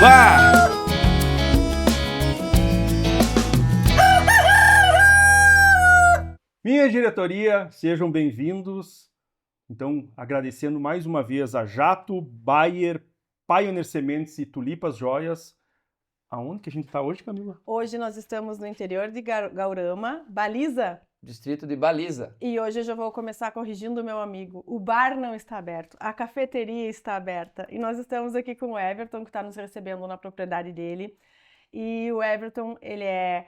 Bah! Minha diretoria, sejam bem-vindos. Então, agradecendo mais uma vez a Jato, Bayer, Pioneer Sementes e Tulipas Joias. Aonde que a gente está hoje, Camila? Hoje nós estamos no interior de Gaurama, Baliza. Distrito de Baliza. E hoje eu já vou começar corrigindo o meu amigo. O bar não está aberto, a cafeteria está aberta. E nós estamos aqui com o Everton, que está nos recebendo na propriedade dele. E o Everton, ele é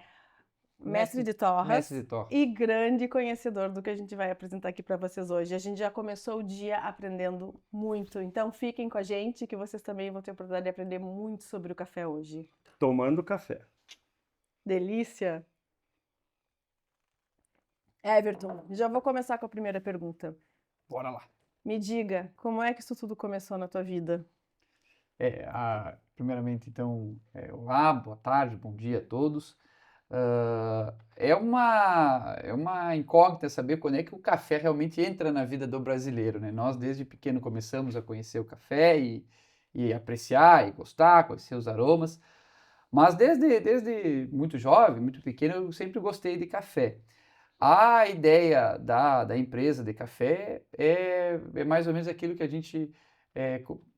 mestre de torras e grande conhecedor do que a gente vai apresentar aqui para vocês hoje. A gente já começou o dia aprendendo muito. Então fiquem com a gente, que vocês também vão ter a oportunidade de aprender muito sobre o café hoje. Tomando café. Delícia! Everton, já vou começar com a primeira pergunta. Bora lá. Me diga, como é que isso tudo começou na tua vida? Primeiramente, então, olá, boa tarde, bom dia a todos. É uma incógnita saber quando é que o café realmente entra na vida do brasileiro, né? Nós, desde pequeno, começamos a conhecer o café e apreciar e gostar, conhecer os aromas. Mas desde muito jovem, muito pequeno, eu sempre gostei de café. A ideia da empresa de café é mais ou menos aquilo que a gente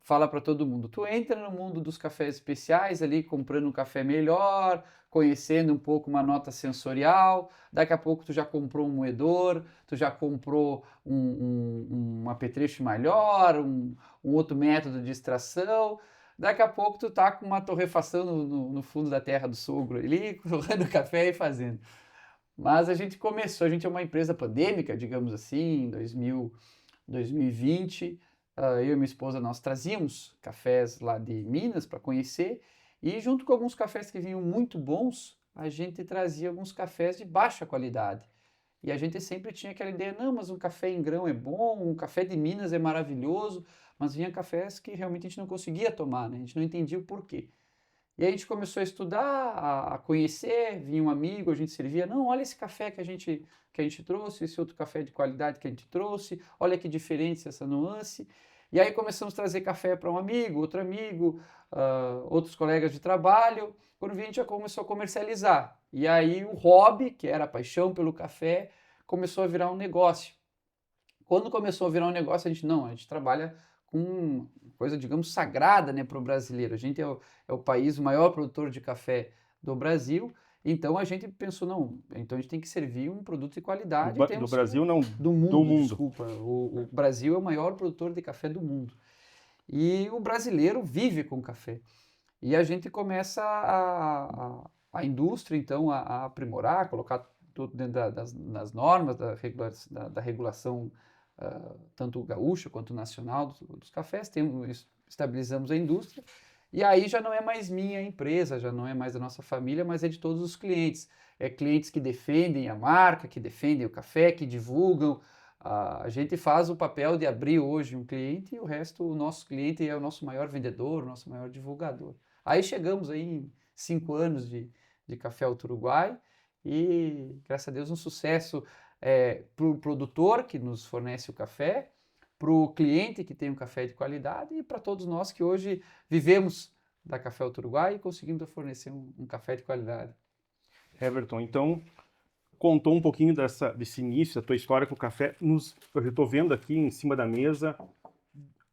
fala para todo mundo. Tu entra no mundo dos cafés especiais ali, comprando um café melhor, conhecendo um pouco uma nota sensorial, daqui a pouco tu já comprou um moedor, tu já comprou um apetrecho melhor, um outro método de extração. Daqui a pouco tu tá com uma torrefação no fundo da terra do sogro ali, colocando café e fazendo. Mas a gente é uma empresa pandêmica, digamos assim, em 2020, eu e minha esposa, nós trazíamos cafés lá de Minas para conhecer, e junto com alguns cafés que vinham muito bons, a gente trazia alguns cafés de baixa qualidade. E a gente sempre tinha aquela ideia, não, mas um café em grão é bom, um café de Minas é maravilhoso, mas vinha cafés que realmente a gente não conseguia tomar, né? A gente não entendia o porquê. E aí a gente começou a estudar, a conhecer, vinha um amigo, a gente servia, não, olha esse café que a gente trouxe, esse outro café de qualidade que a gente trouxe, olha que diferença essa nuance. E aí começamos a trazer café para um amigo, outro amigo, outros colegas de trabalho, quando a gente já começou a comercializar. E aí o hobby, que era a paixão pelo café, começou a virar um negócio. Quando começou a virar um negócio, a gente trabalha com coisa, digamos, sagrada, né, para o brasileiro. A gente é o país, o maior produtor de café do Brasil, então a gente pensou, não, então a gente tem que servir um produto de qualidade. Do Brasil não, do mundo. Do mundo. Desculpa, o Brasil é o maior produtor de café do mundo. E o brasileiro vive com café. E a gente começa a indústria, então, a aprimorar, colocar tudo dentro das normas da regulação, tanto gaúcha quanto nacional dos cafés, estabilizamos a indústria, e aí já não é mais minha empresa, já não é mais da nossa família, mas é de todos os clientes. Clientes que defendem a marca, que defendem o café, que divulgam. A gente faz o papel de abrir hoje um cliente e o resto, o nosso cliente é o nosso maior vendedor, o nosso maior divulgador. Aí chegamos aí em 5 anos de Café Alto Uruguai e, graças a Deus, um sucesso para o produtor que nos fornece o café, para o cliente que tem um café de qualidade e para todos nós que hoje vivemos da Café Alto Uruguai e conseguimos fornecer um café de qualidade. Everton, então, contou um pouquinho desse início, da tua história com o café. Eu estou vendo aqui em cima da mesa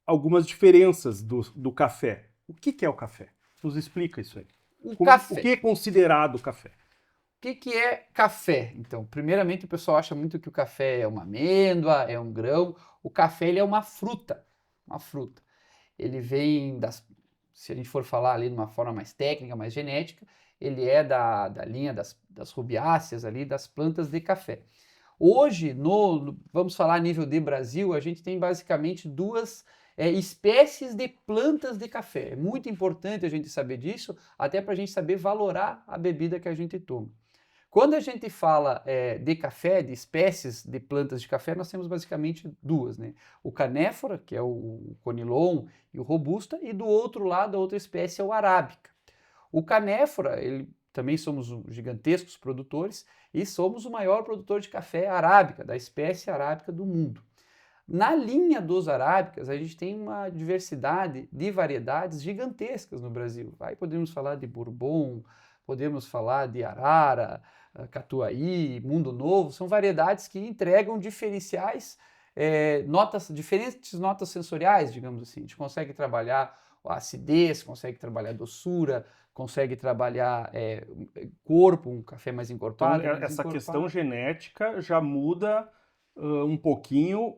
algumas diferenças do café. O que é o café? Nos explica isso aí. O que é considerado café? O que é café? Então, primeiramente, o pessoal acha muito que o café é uma amêndoa, é um grão. O café, ele é uma fruta. Uma fruta. Ele vem se a gente for falar ali de uma forma mais técnica, mais genética, ele é da linha das rubiáceas ali, das plantas de café. Hoje, vamos falar a nível de Brasil, a gente tem basicamente duas espécies de plantas de café. É muito importante a gente saber disso, até para a gente saber valorar a bebida que a gente toma. Quando a gente fala de café, de espécies de plantas de café, nós temos basicamente duas, né? O canéfora, que é o conilon e o robusta, e do outro lado a outra espécie é o arábica. O canéfora, também somos gigantescos produtores e somos o maior produtor de café arábica, da espécie arábica do mundo. Na linha dos arábicas, a gente tem uma diversidade de variedades gigantescas no Brasil. Aí podemos falar de Bourbon, podemos falar de Arara, Catuai, Mundo Novo, são variedades que entregam diferenciais, diferentes notas sensoriais, digamos assim. A gente consegue trabalhar a acidez, consegue trabalhar a doçura, consegue trabalhar corpo, um café mais Então, encorpado. essa questão genética já muda um pouquinho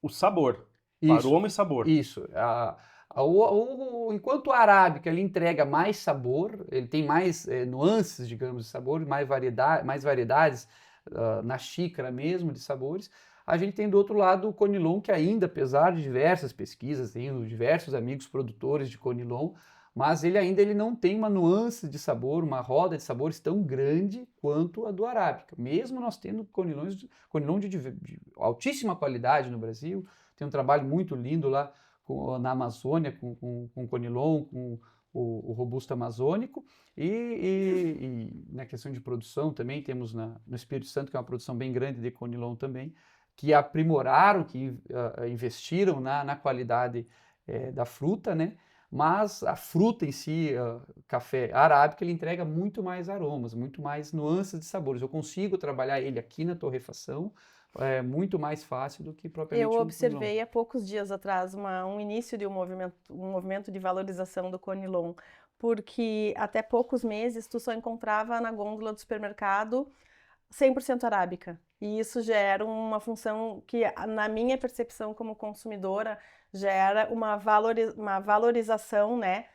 o sabor, o Isso. aroma e sabor. Isso. Enquanto a arábica ele entrega mais sabor, ele tem mais nuances, digamos, de sabor, mais variedades na xícara mesmo de sabores, a gente tem do outro lado o Conilon, que ainda, apesar de diversas pesquisas, tenho diversos amigos produtores de Conilon, mas ele não tem uma nuance de sabor, uma roda de sabores tão grande quanto a do arábica. Mesmo nós tendo Conilon de altíssima qualidade no Brasil, tem um trabalho muito lindo lá na Amazônia com Conilon, com o Robusto Amazônico, e na questão de produção também temos no Espírito Santo, que é uma produção bem grande de Conilon também, que aprimoraram, que investiram na qualidade da fruta, né? Mas a fruta em si, café arábica, ele entrega muito mais aromas, muito mais nuances de sabores. Eu consigo trabalhar ele aqui na torrefação muito mais fácil do que propriamente Eu no observei há poucos dias atrás um início de um movimento de valorização do Conilon, porque até poucos meses tu só encontrava na gôndola do supermercado 100% arábica. E isso já era uma função que, na minha percepção como consumidora, já era uma valorização, né,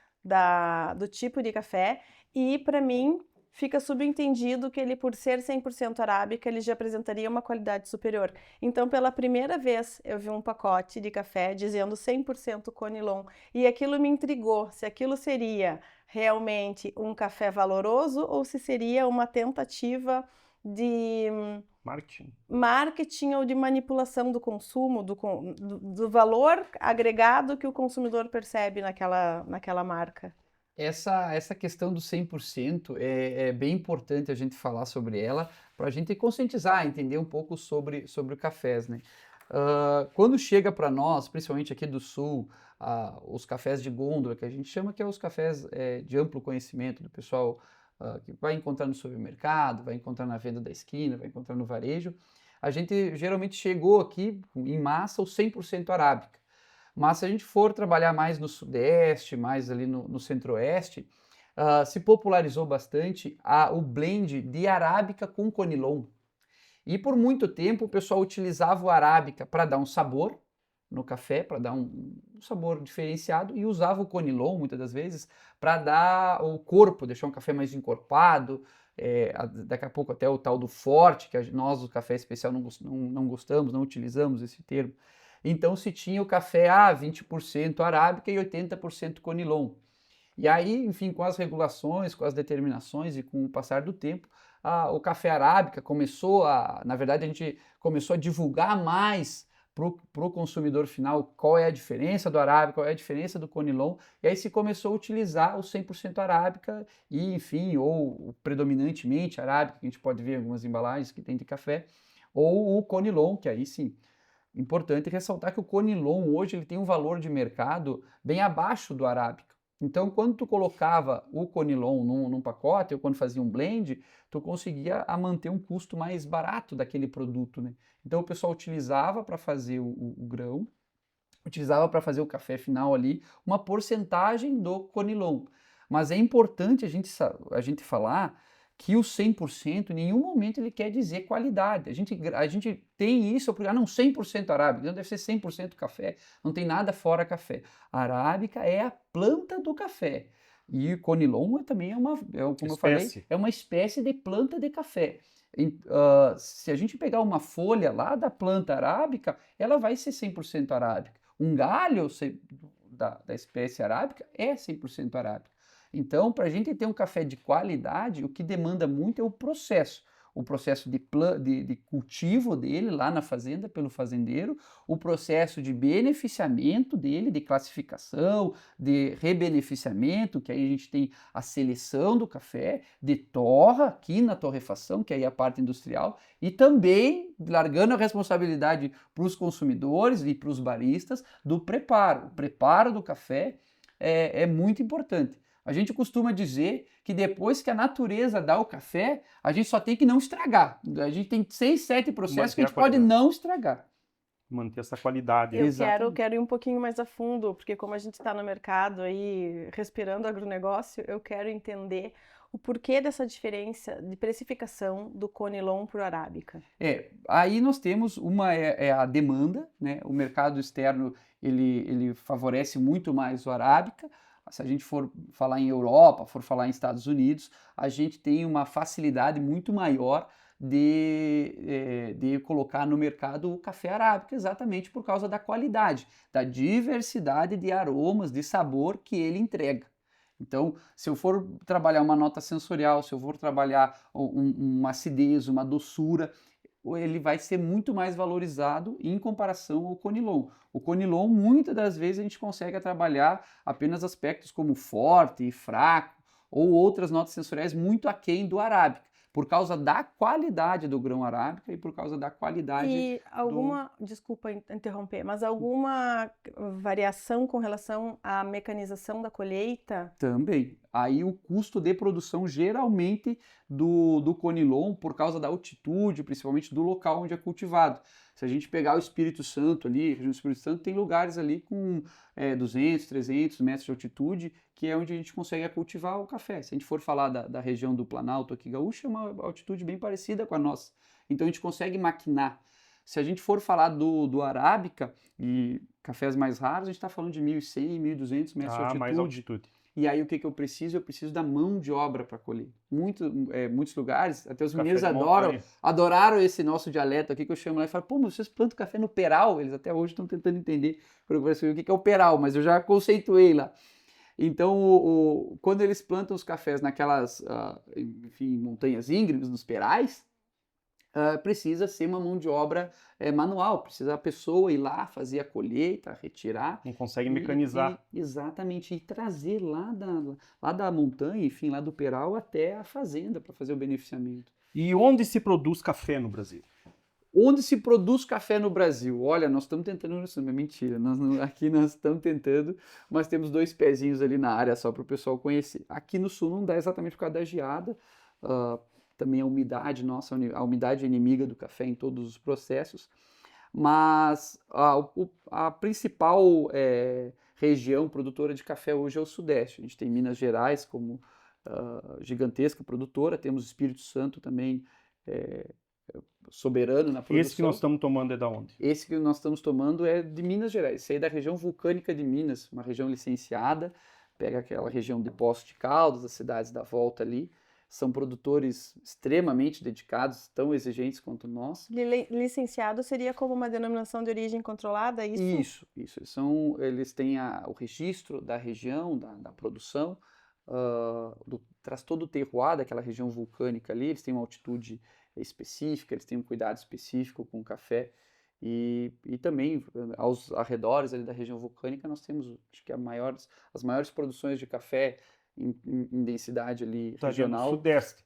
do tipo de café. E, para mim, fica subentendido que ele, por ser 100% arábica, ele já apresentaria uma qualidade superior. Então, pela primeira vez, eu vi um pacote de café dizendo 100% Conilon. E aquilo me intrigou, se aquilo seria realmente um café valoroso ou se seria uma tentativa de marketing ou de manipulação do consumo, do valor agregado que o consumidor percebe naquela marca. Essa questão do 100% é bem importante a gente falar sobre ela, para a gente conscientizar, entender um pouco sobre o cafés, né? Quando chega para nós, principalmente aqui do Sul, os cafés de gôndola, que a gente chama, que é os cafés de amplo conhecimento do pessoal que vai encontrar no supermercado, vai encontrar na venda da esquina, vai encontrar no varejo, a gente geralmente chegou aqui em massa o 100% arábica. Mas se a gente for trabalhar mais no Sudeste, mais ali no Centro-Oeste, se popularizou bastante o blend de arábica com Conilon. E por muito tempo o pessoal utilizava o arábica para dar um sabor no café, para dar um sabor diferenciado, e usava o Conilon muitas das vezes para dar o corpo, deixar um café mais encorpado, daqui a pouco até o tal do forte, que nós do café especial não gostamos, não utilizamos esse termo. Então se tinha o café 20% arábica e 80% Conilon. E aí, enfim, com as regulações, com as determinações e com o passar do tempo, o café arábica na verdade a gente começou a divulgar mais para o consumidor final qual é a diferença do arábica, qual é a diferença do Conilon, e aí se começou a utilizar o 100% arábica e, enfim, ou predominantemente arábica, que a gente pode ver em algumas embalagens que tem de café, ou o Conilon, que aí sim. Importante ressaltar que o Conilon hoje ele tem um valor de mercado bem abaixo do arábica. Então, quando tu colocava o Conilon num pacote, ou quando fazia um blend, tu conseguia manter um custo mais barato daquele produto, né? Então, o pessoal utilizava para fazer o grão, utilizava para fazer o café final ali, uma porcentagem do Conilon. Mas é importante a gente falar que o 100% em nenhum momento ele quer dizer qualidade. A gente tem isso, não, 100% arábica, não deve ser 100% café, não tem nada fora café. A arábica é a planta do café. E o Conilon também como eu falei, é uma espécie de planta de café. Se a gente pegar uma folha lá da planta arábica, ela vai ser 100% arábica. Um galho da espécie arábica é 100% arábica. Então, para a gente ter um café de qualidade, o que demanda muito é o processo. o processo de cultivo dele lá na fazenda, pelo fazendeiro, o processo de beneficiamento dele, de classificação, de rebeneficiamento, que aí a gente tem a seleção do café, de torra aqui na torrefação, que aí é a parte industrial, e também largando a responsabilidade para os consumidores e para os baristas do preparo. O preparo do café é muito importante. A gente costuma dizer que depois que a natureza dá o café, a gente só tem que não estragar. A gente tem 6, 7 processos que a gente pode não estragar. Manter essa qualidade. Eu quero ir um pouquinho mais a fundo, porque como a gente está no mercado aí, respirando agronegócio, eu quero entender o porquê dessa diferença de precificação do Conilon para o Arábica. Aí nós temos uma a demanda, né? O mercado externo ele favorece muito mais o Arábica. Se a gente for falar em Europa, for falar em Estados Unidos, a gente tem uma facilidade muito maior de colocar no mercado o café arábica, exatamente por causa da qualidade, da diversidade de aromas, de sabor que ele entrega. Então, se eu for trabalhar uma nota sensorial, se eu for trabalhar uma acidez, uma doçura, ele vai ser muito mais valorizado em comparação ao Conilon. O Conilon, muitas das vezes, a gente consegue trabalhar apenas aspectos como forte e fraco, ou outras notas sensoriais muito aquém do arábica, por causa da qualidade do grão arábica e por causa da qualidade E desculpa interromper, mas alguma variação com relação à mecanização da colheita? Também. Aí o custo de produção geralmente do Conilon, por causa da altitude, principalmente do local onde é cultivado. Se a gente pegar o Espírito Santo ali, a região do Espírito Santo, tem lugares ali com 200, 300 metros de altitude, que é onde a gente consegue cultivar o café. Se a gente for falar da região do Planalto aqui gaúcho, é uma altitude bem parecida com a nossa. Então a gente consegue maquinar. Se a gente for falar do Arábica e cafés mais raros, a gente está falando de 1.100, 1.200 metros de altitude. Mais altitude. E aí o que eu preciso? Eu preciso da mão de obra para colher. Muitos lugares, até os mineiros adoraram esse nosso dialeto aqui, que eu chamo lá e falo, pô, mas vocês plantam café no peral? Eles até hoje estão tentando entender o que é o peral, mas eu já conceituei lá. Então, quando eles plantam os cafés naquelas, montanhas íngremes, nos perais, precisa ser uma mão de obra manual, precisa a pessoa ir lá, fazer a colheita, retirar. Não consegue mecanizar. Exatamente, e trazer lá da montanha, enfim, lá do peral até a fazenda para fazer o beneficiamento. E onde se produz café no Brasil? Onde se produz café no Brasil? Olha, nós estamos tentando, isso não é mentira, aqui nós estamos tentando, mas temos 2 pezinhos ali na área só para o pessoal conhecer. Aqui no sul não dá exatamente por causa da geada, também a umidade, a umidade é inimiga do café em todos os processos, mas a principal região produtora de café hoje é o Sudeste. A gente tem Minas Gerais como gigantesca produtora, temos Espírito Santo também soberano na produção. Esse que nós estamos tomando é da onde? Esse que nós estamos tomando é de Minas Gerais, esse aí é da região vulcânica de Minas, uma região licenciada, pega aquela região de Poços de Caldas, as cidades da volta ali. São produtores extremamente dedicados, tão exigentes quanto nós. Licenciado seria como uma denominação de origem controlada, isso? Isso. Eles têm o registro da região, da produção, traz todo o terroir daquela região vulcânica ali, eles têm uma altitude específica, eles têm um cuidado específico com o café. E também aos arredores ali da região vulcânica nós temos, acho que as maiores produções de café em densidade ali regional. No Sudeste.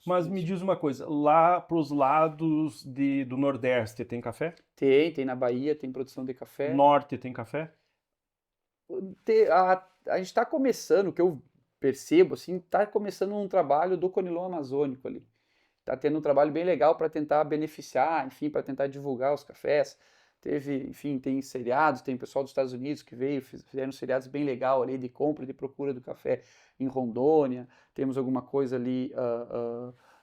Mas me diz uma coisa, lá para os lados do Nordeste tem café? Tem na Bahia, tem produção de café. Norte tem café? A gente está começando, o que eu percebo, assim, está começando um trabalho do Conilon Amazônico ali. Está tendo um trabalho bem legal para tentar beneficiar, enfim, para tentar divulgar os cafés. Tem seriados, tem pessoal dos Estados Unidos que fizeram seriados bem legal ali de compra e de procura do café em Rondônia. Temos alguma coisa ali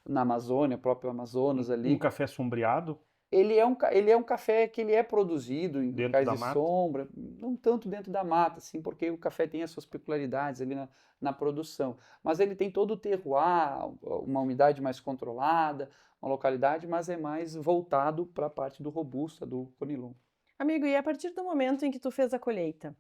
na Amazônia, próprio Amazonas ali. Um café sombreado? Ele é um café que ele é produzido em locais de sombra, não tanto dentro da mata, assim, porque o café tem as suas peculiaridades ali na produção. Mas ele tem todo o terroir, uma umidade mais controlada, uma localidade, mas é mais voltado para a parte do robusta, do Conilon. Amigo, e a partir do momento em que tu fez a colheita,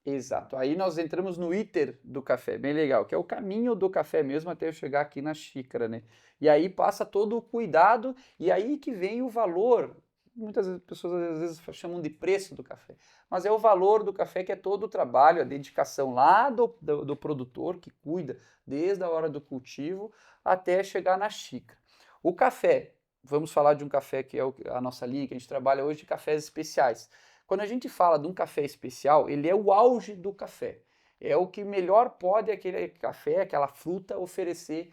Exato. Aí nós entramos no iter do café, bem legal, que é o caminho do café mesmo até eu chegar aqui na xícara, né? E aí passa todo o cuidado e aí que vem o valor. Muitas pessoas às vezes chamam de preço do café, mas é o valor do café que é todo o trabalho, a dedicação lá do produtor que cuida desde a hora do cultivo até chegar na xícara. O café, vamos falar de um café que é a nossa linha que a gente trabalha hoje de cafés especiais. Quando a gente fala de um café especial, ele é o auge do café. É o que melhor pode aquele café, aquela fruta oferecer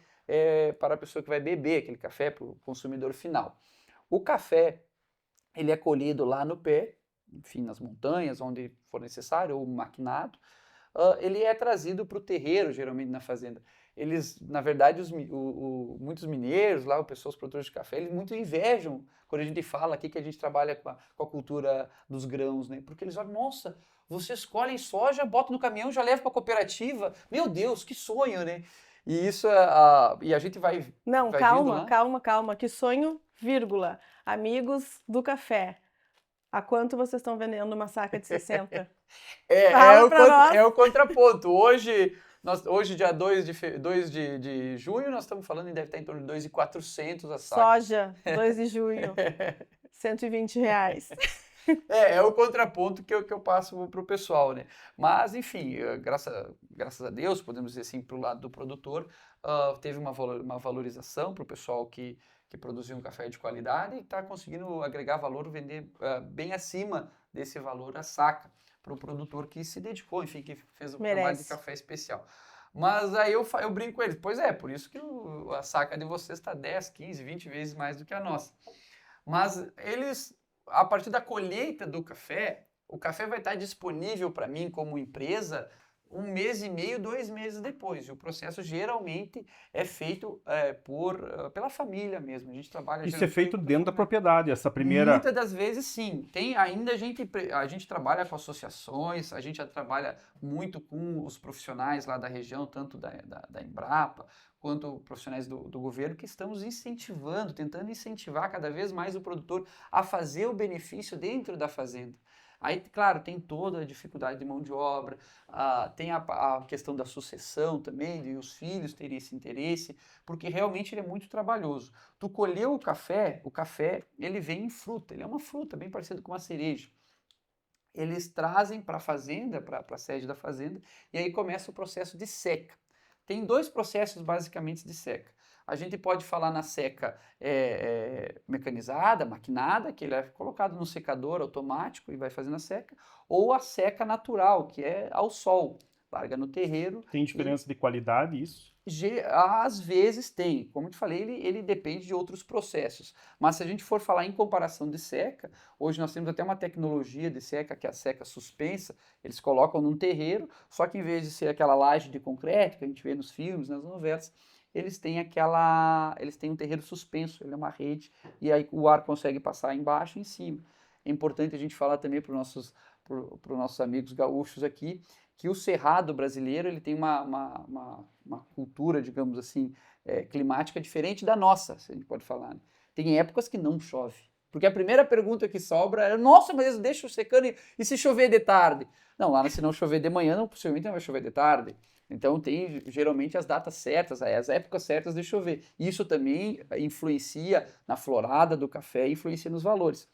para a pessoa que vai beber aquele café, para o consumidor final. O café, ele é colhido lá no pé, enfim, nas montanhas, onde for necessário, ou maquinado. Ele é trazido para o terreiro, geralmente na fazenda. Eles, na verdade, muitos mineiros, lá, pessoas produtores de café, eles muito invejam quando a gente fala aqui que a gente trabalha com a cultura dos grãos, né? Porque eles olham, nossa, vocês colhem soja, botam no caminhão, já levam para a cooperativa. Meu Deus, que sonho, né? E isso, e a gente vai Não, vai calma, vindo lá. calma. Que sonho, vírgula. Amigos do café. A quanto vocês estão vendendo uma saca de 60? Fala pra nós. É o contraponto. Hoje dia 2 de junho, nós estamos falando em deve estar em torno de 2.400 a saca. Soja, 2 de junho, R$ 120. É o contraponto que eu passo para o pessoal, né? Mas, enfim, graças a Deus, podemos dizer assim, para o lado do produtor, teve uma valorização para o pessoal que produziu um café de qualidade e está conseguindo agregar valor, vender bem acima desse valor a saca para o produtor que se dedicou, enfim, que fez o trabalho de café especial. Mas aí eu brinco com eles, pois é, por isso que a saca de vocês está 10, 15, 20 vezes mais do que a nossa. Mas eles, a partir da colheita do café, o café vai estar disponível para mim como empresa 1 mês e meio, 2 meses depois. E o processo geralmente é feito pela família mesmo. A gente trabalha Isso é geralmente feito com a dentro da família. propriedade, essa primeira... Muitas das vezes, sim. A gente trabalha com associações, a gente já trabalha muito com os profissionais lá da região, tanto da Embrapa, quanto profissionais do governo, que estamos incentivando, tentando incentivar cada vez mais o produtor a fazer o benefício dentro da fazenda. Aí, claro, tem toda a dificuldade de mão de obra, tem a questão da sucessão também, de os filhos terem esse interesse, porque realmente ele é muito trabalhoso. Tu colheu o café ele vem em fruta, ele é uma fruta bem parecida com uma cereja. Eles trazem para a fazenda, para a sede da fazenda, e aí começa o processo de seca. Tem 2 processos basicamente de seca. A gente pode falar na seca mecanizada, maquinada, que ele é colocado no secador automático e vai fazendo a seca, ou a seca natural, que é ao sol, larga no terreiro. Tem diferença de qualidade isso? Às vezes tem, como eu te falei, ele depende de outros processos, mas se a gente for falar em comparação de seca, hoje nós temos até uma tecnologia de seca, que é a seca suspensa, eles colocam num terreiro, só que em vez de ser aquela laje de concreto que a gente vê nos filmes, nas novelas, eles têm um terreiro suspenso, ele é uma rede, e aí o ar consegue passar embaixo e em cima. É importante a gente falar também para os nossos amigos gaúchos aqui, que o cerrado brasileiro ele tem uma cultura, digamos assim, climática diferente da nossa, se a gente pode falar. Né? Tem épocas que não chove. Porque a primeira pergunta que sobra é, nossa, mas deixa secando e se chover de tarde? Não, lá se não chover de manhã, possivelmente não vai chover de tarde. Então tem geralmente as datas certas, as épocas certas de chover. Isso também influencia na florada do café, influencia nos valores.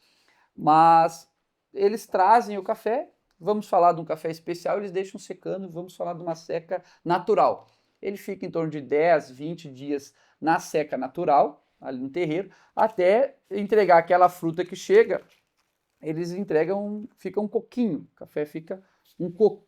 Mas eles trazem o café, vamos falar de um café especial, eles deixam secando, vamos falar de uma seca natural. Ele fica em torno de 10, 20 dias na seca natural, ali no terreiro, até entregar aquela fruta que chega, eles entregam, fica um coquinho, o café fica um coco.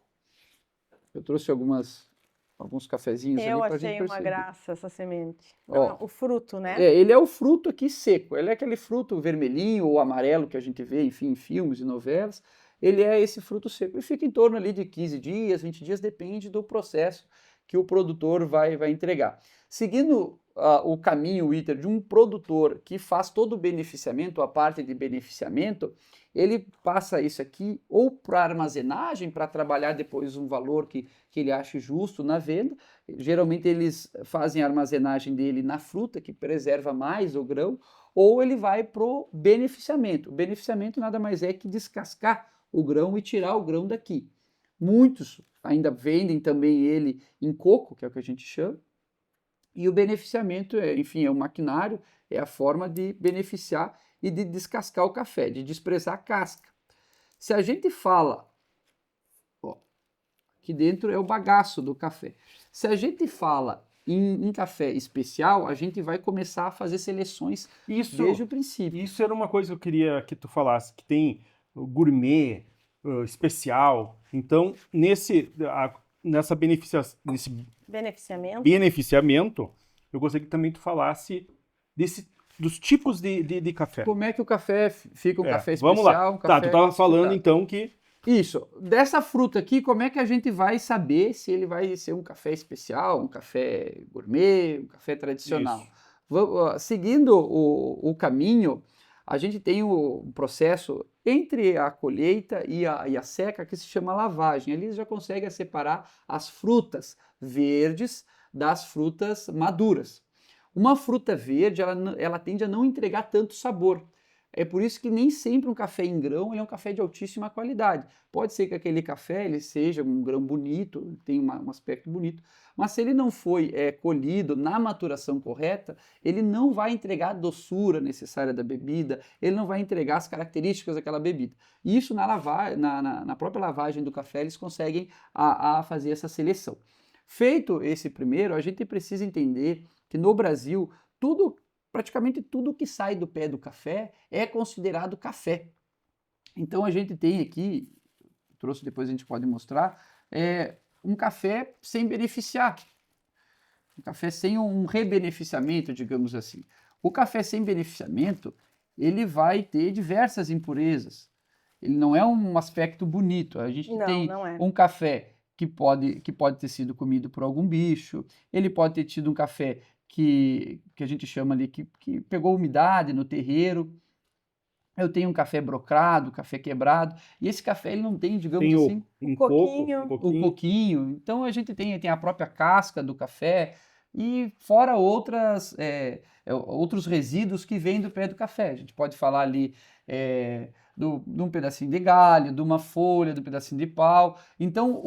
Eu trouxe alguns cafezinhos ali pra gente perceber. Eu achei uma graça essa semente. Ó, O fruto, né? Ele é o fruto aqui seco, ele é aquele fruto vermelhinho ou amarelo que a gente vê, enfim, em filmes e novelas, ele é esse fruto seco. E fica em torno ali de 15 dias, 20 dias, depende do processo que o produtor vai entregar. Seguindo o caminho, o iter, de um produtor que faz todo o beneficiamento, a parte de beneficiamento, ele passa isso aqui ou para armazenagem, para trabalhar depois um valor que ele ache justo na venda. Geralmente eles fazem a armazenagem dele na fruta, que preserva mais o grão, ou ele vai para o beneficiamento. O beneficiamento nada mais é que descascar o grão e tirar o grão daqui. Muitos ainda vendem também ele em coco, que é o que a gente chama. E o beneficiamento, enfim, é o maquinário, é a forma de beneficiar e de descascar o café, de desprezar a casca. Se a gente fala, ó, aqui dentro é o bagaço do café. Se a gente fala em café especial, a gente vai começar a fazer seleções desde o princípio. Isso era uma coisa que eu queria que tu falasse, que tem o gourmet, especial. Então, nesse beneficiamento, eu gostaria que também tu falasse dos tipos de café. Como é que o café fica um café vamos lá. especial? Um café tu estava falando então que... Isso. Dessa fruta aqui, como é que a gente vai saber se ele vai ser um café especial, um café gourmet, um café tradicional? Seguindo o caminho, a gente tem um processo entre a colheita e a seca que se chama lavagem. Ali já consegue separar as frutas verdes das frutas maduras. Uma fruta verde, ela tende a não entregar tanto sabor. É por isso que nem sempre um café em grão é um café de altíssima qualidade. Pode ser que aquele café ele seja um grão bonito, tenha um aspecto bonito, mas se ele não foi colhido na maturação correta, ele não vai entregar a doçura necessária da bebida, ele não vai entregar as características daquela bebida. E isso na própria lavagem do café eles conseguem a fazer essa seleção. Feito esse primeiro, a gente precisa entender que no Brasil praticamente tudo que sai do pé do café é considerado café. Então a gente tem aqui, trouxe depois a gente pode mostrar, um café sem beneficiar, um café sem um rebeneficiamento, digamos assim. O café sem beneficiamento, ele vai ter diversas impurezas. Ele não é um aspecto bonito. A gente tem um café que pode ter sido comido por algum bicho, ele pode ter tido um café que a gente chama ali, que pegou umidade no terreiro. Eu tenho um café brocado, café quebrado, e esse café ele não tem, digamos assim, um coquinho. Então a gente tem a própria casca do café e fora outros resíduos que vêm do pé do café. A gente pode falar ali de um pedacinho de galho, de uma folha, de um pedacinho de pau. Então,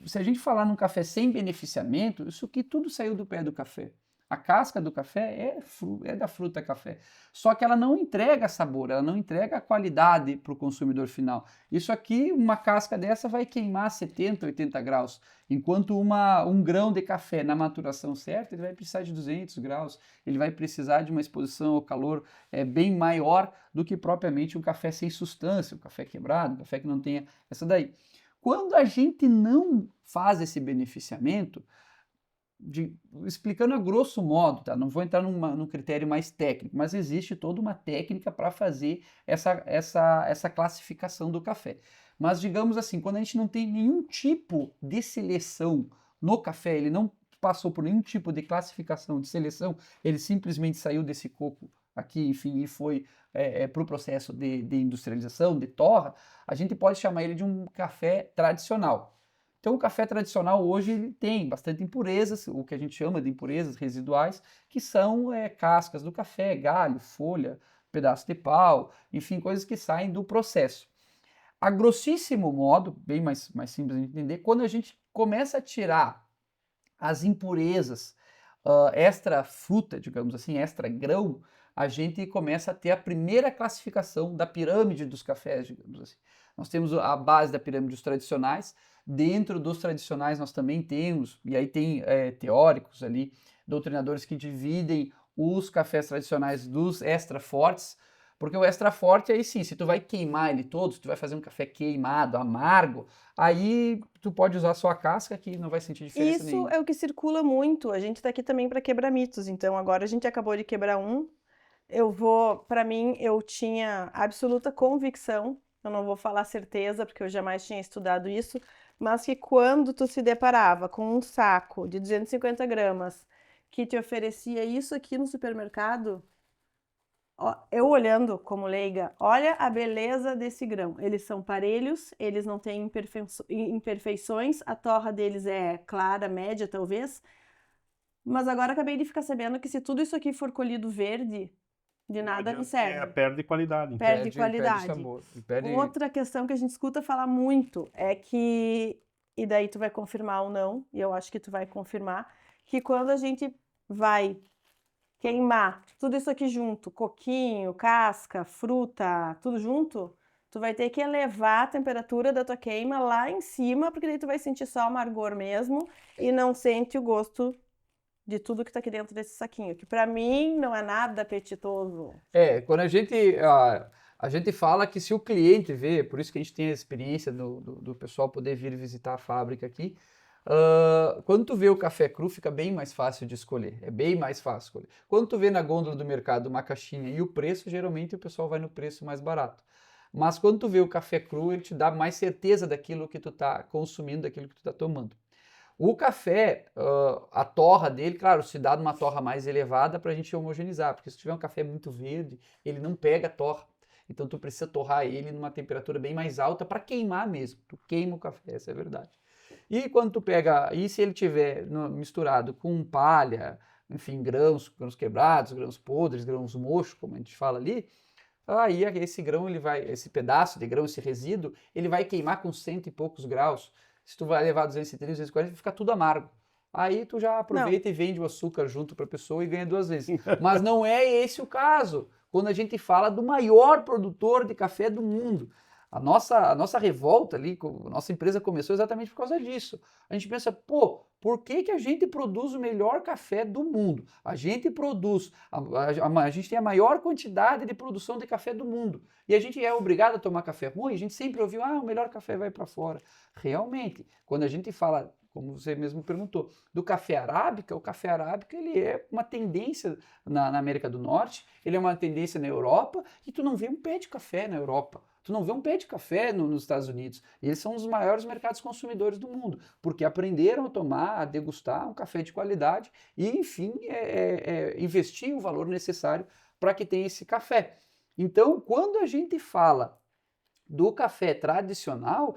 se a gente falar num café sem beneficiamento, isso aqui tudo saiu do pé do café. A casca do café é da fruta café. Só que ela não entrega sabor, ela não entrega qualidade para o consumidor final. Isso aqui, uma casca dessa vai queimar 70, 80 graus. Enquanto um grão de café na maturação certa, ele vai precisar de 200 graus. Ele vai precisar de uma exposição ao calor bem maior do que propriamente um café sem substância, um café quebrado, um café que não tenha essa daí. Quando a gente não faz esse beneficiamento, explicando a grosso modo, tá? Não vou entrar num critério mais técnico, mas existe toda uma técnica para fazer essa classificação do café. Mas digamos assim, quando a gente não tem nenhum tipo de seleção no café, ele não passou por nenhum tipo de classificação de seleção, ele simplesmente saiu desse coco aqui, enfim, e foi para o processo de industrialização, de torra, a gente pode chamar ele de um café tradicional. Então, o café tradicional hoje ele tem bastante impurezas, o que a gente chama de impurezas residuais, que são cascas do café, galho, folha, pedaço de pau, enfim, coisas que saem do processo. A grossíssimo modo, bem mais simples de entender, quando a gente começa a tirar as impurezas extra fruta, digamos assim, extra grão, a gente começa a ter a primeira classificação da pirâmide dos cafés, digamos assim. Nós temos a base da pirâmide dos tradicionais. Dentro dos tradicionais nós também temos, e aí tem teóricos ali, doutrinadores que dividem os cafés tradicionais dos extra fortes, porque o extra forte aí sim, se tu vai queimar ele todo, se tu vai fazer um café queimado, amargo, aí tu pode usar só a casca que não vai sentir diferença nenhuma. Isso é o que circula muito, a gente tá aqui também para quebrar mitos, então agora a gente acabou de quebrar um, para mim eu tinha absoluta convicção, eu não vou falar certeza porque eu jamais tinha estudado isso, mas que quando tu se deparava com um saco de 250 gramas que te oferecia isso aqui no supermercado, eu olhando como leiga, olha a beleza desse grão. Eles são parelhos, eles não têm imperfeições, a torra deles é clara, média talvez, mas agora acabei de ficar sabendo que se tudo isso aqui for colhido verde, De nada me Adianta, serve. perde qualidade. Então. Perde qualidade. sabor. Perde... Outra questão que a gente escuta falar muito é que, e daí tu vai confirmar ou não, e eu acho que tu vai confirmar, que quando a gente vai queimar tudo isso aqui junto, coquinho, casca, fruta, tudo junto, tu vai ter que elevar a temperatura da tua queima lá em cima, porque daí tu vai sentir só o amargor mesmo e não sente o gosto de tudo que tá aqui dentro desse saquinho, que pra mim não é nada apetitoso. Quando a gente fala que se o cliente vê, por isso que a gente tem a experiência do pessoal poder vir visitar a fábrica aqui, quando tu vê o café cru, fica bem mais fácil de escolher, é bem mais fácil escolher. Quando tu vê na gôndola do mercado uma caixinha e o preço, geralmente o pessoal vai no preço mais barato. Mas quando tu vê o café cru, ele te dá mais certeza daquilo que tu tá consumindo, daquilo que tu tá tomando. O café, a torra dele, claro, se dá numa torra mais elevada para a gente homogeneizar, porque se tiver um café muito verde, ele não pega a torra. Então tu precisa torrar ele numa temperatura bem mais alta para queimar mesmo. Tu queima o café, essa é a verdade. E quando tu pega, e se ele tiver misturado com palha, enfim, grãos quebrados, grãos podres, grãos mochos, como a gente fala ali, aí esse grão, esse pedaço de grão, esse resíduo, ele vai queimar com 100 e poucos graus. Se tu vai levar 230, 240, fica tudo amargo. Aí tu já aproveita e vende o açúcar junto para a pessoa e ganha 2 vezes. Mas não é esse o caso. Quando a gente fala do maior produtor de café do mundo. A nossa revolta ali, a nossa empresa começou exatamente por causa disso. A gente pensa, por que a gente produz o melhor café do mundo? A gente produz, a gente tem a maior quantidade de produção de café do mundo. E a gente é obrigado a tomar café ruim. A gente sempre ouviu, o melhor café vai para fora. Realmente, quando a gente fala, como você mesmo perguntou, do café arábica, o café arábica ele é uma tendência na América do Norte, ele é uma tendência na Europa, e tu não vê um pé de café na Europa. Tu não vê um pé de café nos Estados Unidos. E eles são os maiores mercados consumidores do mundo, porque aprenderam a tomar, a degustar um café de qualidade e, enfim, investir o valor necessário para que tenha esse café. Então, quando a gente fala do café tradicional,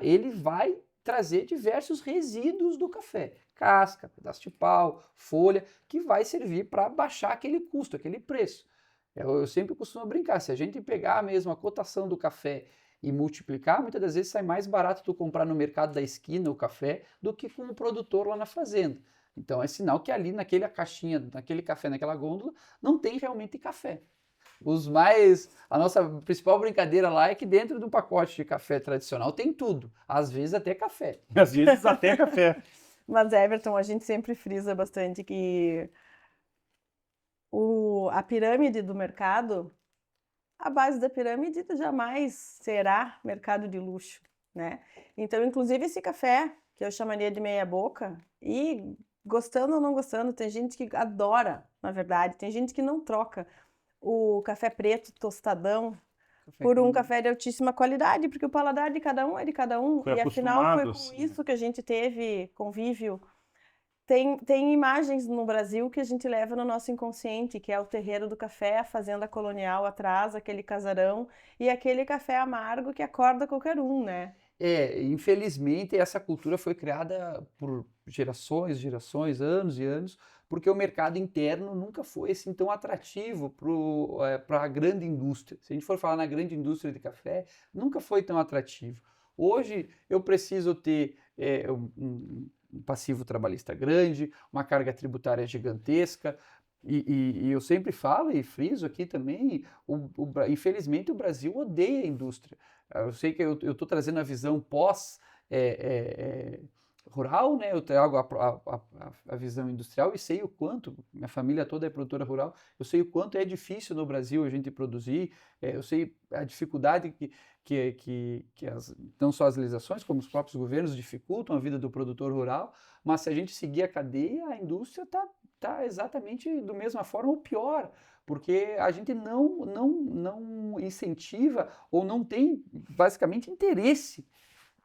ele vai trazer diversos resíduos do café. Casca, pedaço de pau, folha, que vai servir para baixar aquele custo, aquele preço. Eu sempre costumo brincar, se a gente pegar mesmo a cotação do café e multiplicar, muitas das vezes sai mais barato tu comprar no mercado da esquina o café do que com o produtor lá na fazenda. Então é sinal que ali naquela caixinha, naquele café, naquela gôndola, não tem realmente café. A nossa principal brincadeira lá é que dentro do pacote de café tradicional tem tudo, às vezes até café. Às vezes até café. Mas, Everton, a gente sempre frisa bastante que a pirâmide do mercado, a base da pirâmide jamais será mercado de luxo, né? Então, inclusive esse café, que eu chamaria de meia boca, e gostando ou não gostando, tem gente que adora, na verdade, tem gente que não troca o café preto tostadão por um café de altíssima qualidade, porque o paladar de cada um é de cada um, e afinal foi com isso que a gente teve convívio. Tem imagens no Brasil que a gente leva no nosso inconsciente, que é o terreiro do café, a fazenda colonial atrás, aquele casarão, e aquele café amargo que acorda qualquer um, né? Infelizmente essa cultura foi criada por gerações, anos e anos, porque o mercado interno nunca foi assim tão atrativo para a grande indústria. Se a gente for falar na grande indústria de café, nunca foi tão atrativo. Hoje eu preciso ter um passivo trabalhista grande, uma carga tributária gigantesca, e eu sempre falo e friso aqui também, infelizmente o Brasil odeia a indústria. Eu sei que eu estou trazendo a visão rural, né? Eu trago a visão industrial e sei o quanto, minha família toda é produtora rural, eu sei o quanto é difícil no Brasil a gente produzir, eu sei a dificuldade que não só as legislações, como os próprios governos dificultam a vida do produtor rural, mas se a gente seguir a cadeia, a indústria está exatamente da mesma forma ou pior, porque a gente não incentiva ou não tem basicamente interesse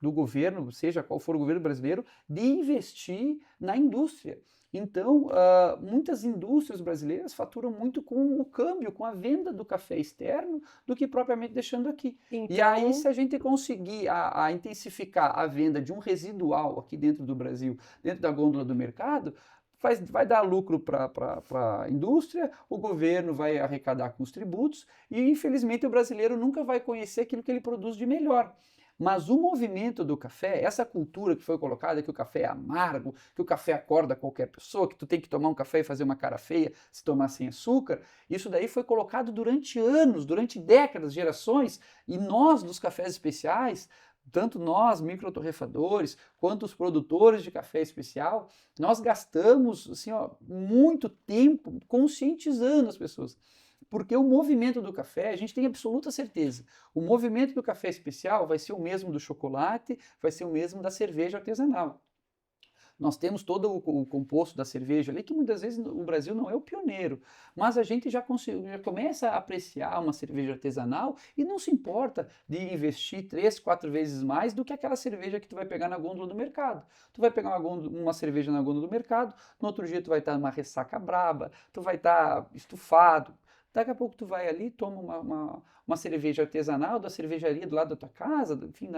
do governo, seja qual for o governo brasileiro, de investir na indústria. Então, muitas indústrias brasileiras faturam muito com o câmbio, com a venda do café externo, do que propriamente deixando aqui. Então... E aí, se a gente conseguir a intensificar a venda de um residual aqui dentro do Brasil, dentro da gôndola do mercado, vai dar lucro para a indústria, o governo vai arrecadar com os tributos e, infelizmente, o brasileiro nunca vai conhecer aquilo que ele produz de melhor. Mas o movimento do café, essa cultura que foi colocada, que o café é amargo, que o café acorda qualquer pessoa, que tu tem que tomar um café e fazer uma cara feia se tomar sem açúcar, isso daí foi colocado durante anos, durante décadas, gerações, e nós dos cafés especiais, tanto nós, microtorrefadores, quanto os produtores de café especial, nós gastamos assim, ó, muito tempo conscientizando as pessoas. Porque o movimento do café, a gente tem absoluta certeza, o movimento do café especial vai ser o mesmo do chocolate, vai ser o mesmo da cerveja artesanal. Nós temos todo o composto da cerveja ali, que muitas vezes o Brasil não é o pioneiro, mas a gente já começa a apreciar uma cerveja artesanal e não se importa de investir 3, 4 vezes mais do que aquela cerveja que tu vai pegar na gôndola do mercado. Tu vai pegar uma cerveja na gôndola do mercado, no outro dia tu vai estar numa ressaca braba, tu vai estar estufado. Daqui a pouco tu vai ali, toma uma cerveja artesanal da cervejaria do lado da tua casa, enfim,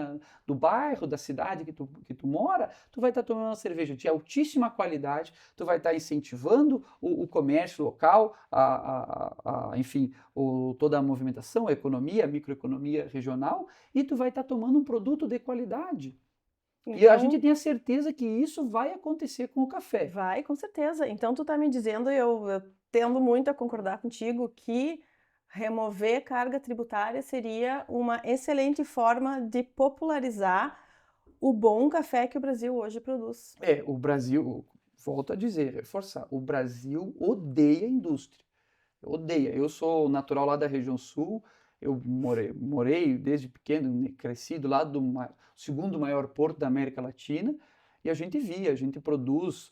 do bairro, da cidade que tu mora, tu vai estar tomando uma cerveja de altíssima qualidade, tu vai estar incentivando o comércio local, enfim, toda a movimentação, a economia, a microeconomia regional, e tu vai estar tomando um produto de qualidade. Então, e a gente tem a certeza que isso vai acontecer com o café. Vai, com certeza. Então tu tá me dizendo, e eu tendo muito a concordar contigo, que remover carga tributária seria uma excelente forma de popularizar o bom café que o Brasil hoje produz. O Brasil, volto a dizer, reforçar, o Brasil odeia a indústria. Odeia. Eu sou natural lá da região sul, eu morei desde pequeno, cresci do lado do segundo maior porto da América Latina, e a gente produz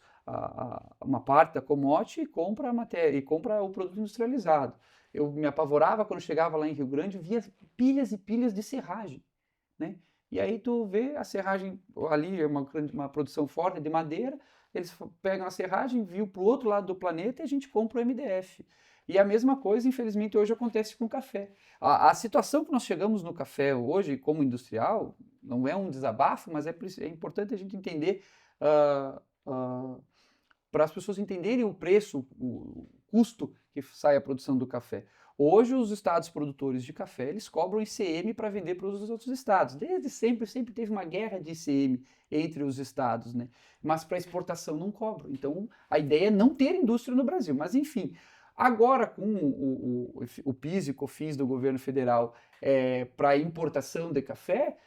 uma parte da commodity e compra a matéria, e compra o produto industrializado. Eu me apavorava quando chegava lá em Rio Grande, via pilhas e pilhas de serragem, né? E aí tu vê a serragem, ali é uma produção forte de madeira, eles pegam a serragem, enviam para o outro lado do planeta e a gente compra o MDF. E a mesma coisa, infelizmente, hoje acontece com o café. A situação que nós chegamos no café hoje, como industrial, não é um desabafo, mas é importante a gente entender, para as pessoas entenderem o preço, o custo que sai a produção do café. Hoje, os estados produtores de café, eles cobram ICM para vender para os outros estados. Desde sempre teve uma guerra de ICM entre os estados, né? Mas para exportação não cobram. Então, a ideia é não ter indústria no Brasil. Mas, enfim, agora com o PIS e COFINS do governo federal para importação de café,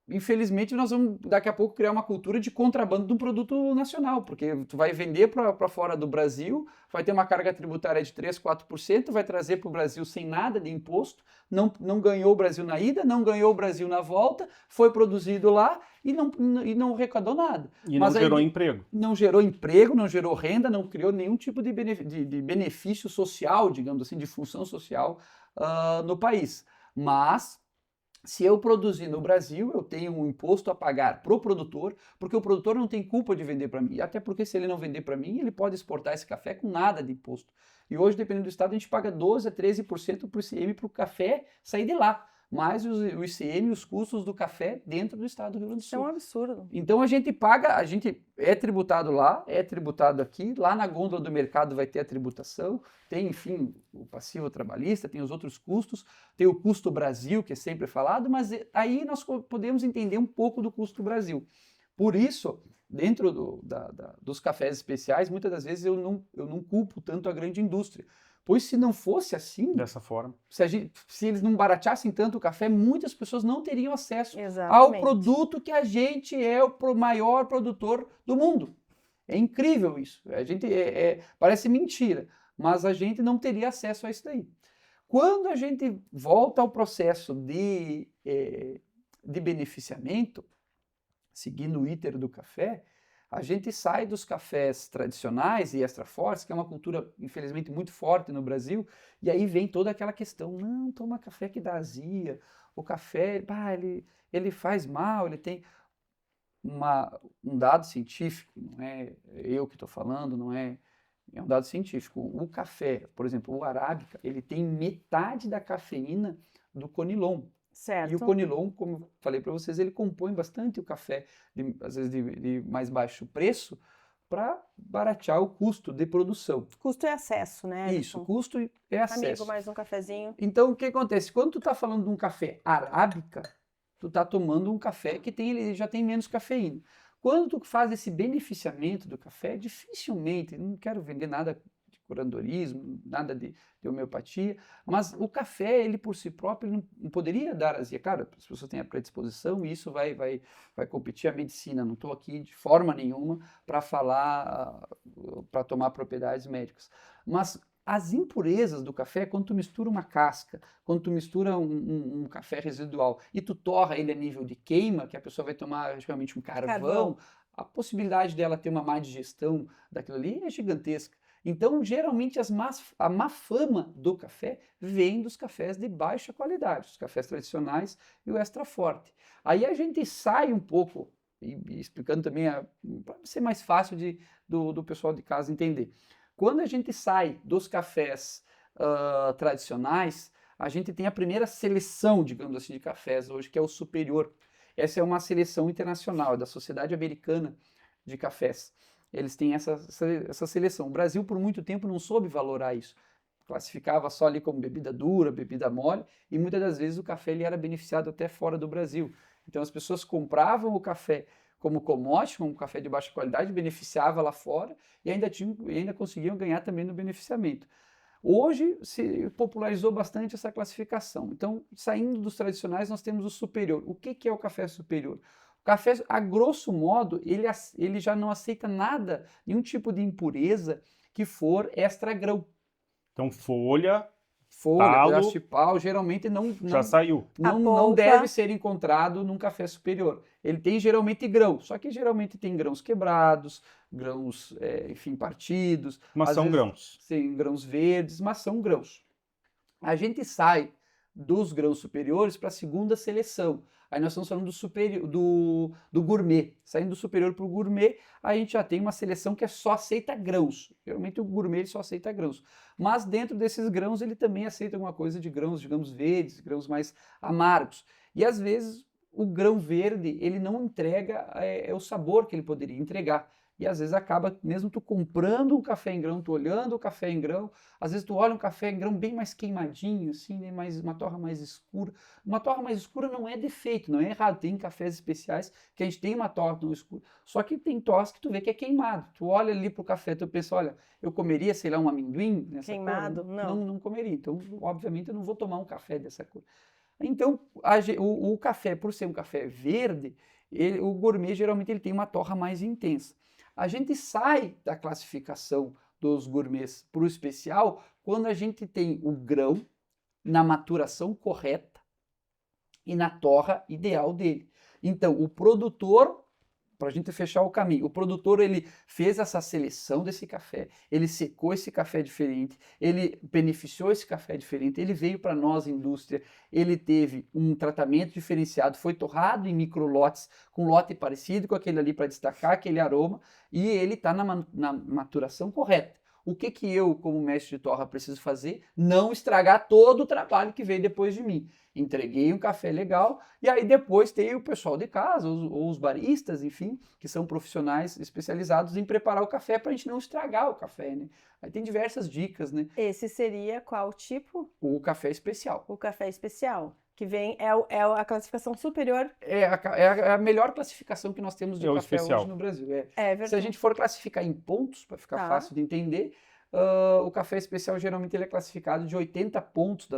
infelizmente nós vamos daqui a pouco criar uma cultura de contrabando de um produto nacional, porque tu vai vender para fora do Brasil, vai ter uma carga tributária de 3, 4%, vai trazer para o Brasil sem nada de imposto, não ganhou o Brasil na ida, não ganhou o Brasil na volta, foi produzido lá e não arrecadou nada. E não gerou emprego. Não gerou emprego, não gerou renda, não criou nenhum tipo de benefício social, digamos assim, de função social no país. Mas se eu produzir no Brasil, eu tenho um imposto a pagar para o produtor, porque o produtor não tem culpa de vender para mim. Até porque se ele não vender para mim, ele pode exportar esse café com nada de imposto. E hoje, dependendo do estado, a gente paga 12% a 13% por ICM para o café sair de lá. Mais o ICM e os custos do café dentro do estado do Rio Grande do Sul. Isso é um absurdo. Então a gente paga, a gente é tributado lá, é tributado aqui, lá na gôndola do mercado vai ter a tributação, tem, enfim, o passivo trabalhista, tem os outros custos, tem o custo Brasil, que é sempre falado, mas aí nós podemos entender um pouco do custo Brasil. Por isso, dentro dos cafés especiais, muitas das vezes eu não culpo tanto a grande indústria. Pois se não fosse assim, dessa forma, se eles não barateassem tanto o café, muitas pessoas não teriam acesso Exatamente. ao produto que a gente é o maior produtor do mundo. É incrível isso. A gente parece mentira, mas a gente não teria acesso a isso daí. Quando a gente volta ao processo de beneficiamento, seguindo o ítero do café, a gente sai dos cafés tradicionais e extra fortes, que é uma cultura, infelizmente, muito forte no Brasil, e aí vem toda aquela questão, não, toma café que dá azia, o café, ele faz mal, ele tem um dado científico, não é eu que estou falando, não é um dado científico. O café, por exemplo, o arábica, ele tem metade da cafeína do conilon. Certo. E o conilon, como eu falei para vocês, ele compõe bastante o café, às vezes de mais baixo preço, para baratear o custo de produção. Custo e acesso, né? Isso, Everton? custo e acesso. Amigo, mais um cafezinho. Então, o que acontece? Quando tu tá falando de um café arábica, tu tá tomando um café que ele já tem menos cafeína. Quando tu faz esse beneficiamento do café, dificilmente, não quero vender nada de curandorismo, nada de homeopatia, mas o café, ele por si próprio, não poderia dar azia. Claro, as pessoas têm a predisposição e isso vai competir a medicina. Não estou aqui de forma nenhuma para falar, para tomar propriedades médicas. Mas as impurezas do café, quando tu mistura uma casca, quando tu mistura um café residual e tu torra ele a nível de queima, que a pessoa vai tomar realmente um carvão, a possibilidade dela ter uma má digestão daquilo ali é gigantesca. Então, geralmente, a má fama do café vem dos cafés de baixa qualidade, os cafés tradicionais e o extra forte. Aí a gente sai um pouco, e explicando também, para ser mais fácil do pessoal de casa entender. Quando a gente sai dos cafés tradicionais, a gente tem a primeira seleção, digamos assim, de cafés hoje, que é o superior. Essa é uma seleção internacional, é da Sociedade Americana de Cafés. Eles têm essa seleção. O Brasil, por muito tempo, não soube valorar isso. Classificava só ali como bebida dura, bebida mole, e muitas das vezes o café ele era beneficiado até fora do Brasil. Então as pessoas compravam o café como commodity, como café de baixa qualidade, beneficiava lá fora e ainda conseguiam ganhar também no beneficiamento. Hoje se popularizou bastante essa classificação. Então, saindo dos tradicionais, nós temos o superior. O que é o café superior? O café, a grosso modo, ele já não aceita nada, nenhum tipo de impureza que for extra grão. Então, folha, pedaço de pau, geralmente já saiu. Não deve ser encontrado num café superior. Ele tem geralmente grão, só que geralmente tem grãos quebrados, grãos, enfim, partidos. Mas são grãos. Sim, grãos verdes, mas são grãos. A gente sai dos grãos superiores para a segunda seleção. Aí nós estamos falando do gourmet. Saindo do superior para o gourmet, a gente já tem uma seleção que só aceita grãos. Geralmente o gourmet ele só aceita grãos. Mas dentro desses grãos ele também aceita alguma coisa de grãos, digamos, verdes, grãos mais amargos. E às vezes o grão verde ele não entrega o sabor que ele poderia entregar. E às vezes acaba, mesmo tu comprando um café em grão, tu olhando o café em grão, às vezes tu olha um café em grão bem mais queimadinho, assim, né? Uma torra mais escura. Uma torra mais escura não é defeito, não é errado. Tem cafés especiais que a gente tem uma torra tão escura. Só que tem torras que tu vê que é queimado. Tu olha ali pro café, tu pensa, olha, eu comeria, sei lá, um amendoim nessa queimado? cor? Não comeria. Então, obviamente, eu não vou tomar um café dessa cor. Então, o café, por ser um café verde, o gourmet geralmente ele tem uma torra mais intensa. A gente sai da classificação dos gourmets para o especial quando a gente tem o grão na maturação correta e na torra ideal dele. Então, o produtor, para a gente fechar o caminho, o produtor ele fez essa seleção desse café, ele secou esse café diferente, ele beneficiou esse café diferente, ele veio para nós, indústria, ele teve um tratamento diferenciado, foi torrado em microlotes, com lote parecido com aquele ali para destacar aquele aroma, e ele está na maturação correta. O que eu, como mestre de torra, preciso fazer? Não estragar todo o trabalho que veio depois de mim. Entreguei um café legal e aí depois tem o pessoal de casa, ou os baristas, enfim, que são profissionais especializados em preparar o café para a gente não estragar o café, né? Aí tem diversas dicas, né? Esse seria qual tipo? O café especial. O café especial, que vem, é a classificação superior. É a melhor classificação que nós temos de café especial. Hoje no Brasil. Verdade. Se a gente for classificar em pontos, para ficar fácil de entender, o café especial geralmente ele é classificado de 80 pontos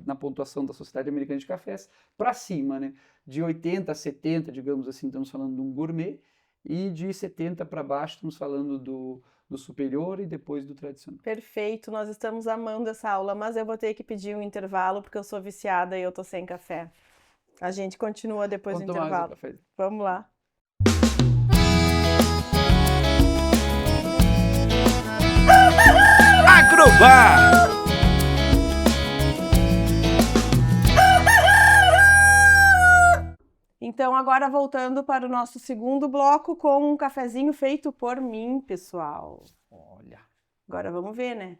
na pontuação da Sociedade Americana de Cafés para cima, né? De 80 a 70, digamos assim, estamos falando de um gourmet, e de 70 para baixo estamos falando do superior e depois do tradicional. Perfeito, nós estamos amando essa aula, mas eu vou ter que pedir um intervalo porque eu sou viciada e eu tô sem café. A gente continua depois do intervalo. Vamos lá. Agrobar! Então, agora voltando para o nosso segundo bloco com um cafezinho feito por mim, pessoal. Olha. Agora vamos ver, né?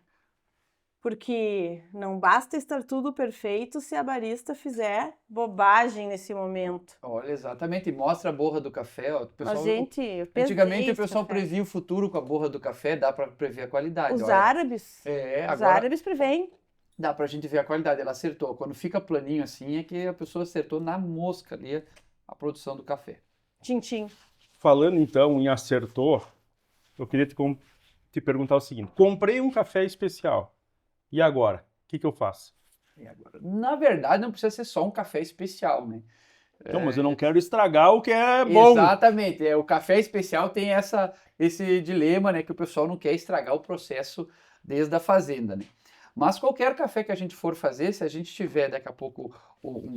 Porque não basta estar tudo perfeito se a barista fizer bobagem nesse momento. Olha, exatamente, e mostra a borra do café, ó. O pessoal, Eu pesei antigamente o esse pessoal café. previa o futuro com a borra do café, dá para prever a qualidade. Os Olha, árabes, os agora árabes preveem. dá pra gente ver a qualidade, ela acertou. Quando fica planinho assim, é que a pessoa acertou na mosca ali a produção do café. Tchim-tchim. Falando então em acertou, eu queria te perguntar o seguinte: comprei um café especial. E agora? O que eu faço? E agora, na verdade, não precisa ser só um café especial, né? Não, mas eu não quero estragar o que é bom. Exatamente, o café especial tem esse dilema, né, que o pessoal não quer estragar o processo desde a fazenda, né? Mas qualquer café que a gente for fazer, se a gente tiver daqui a pouco,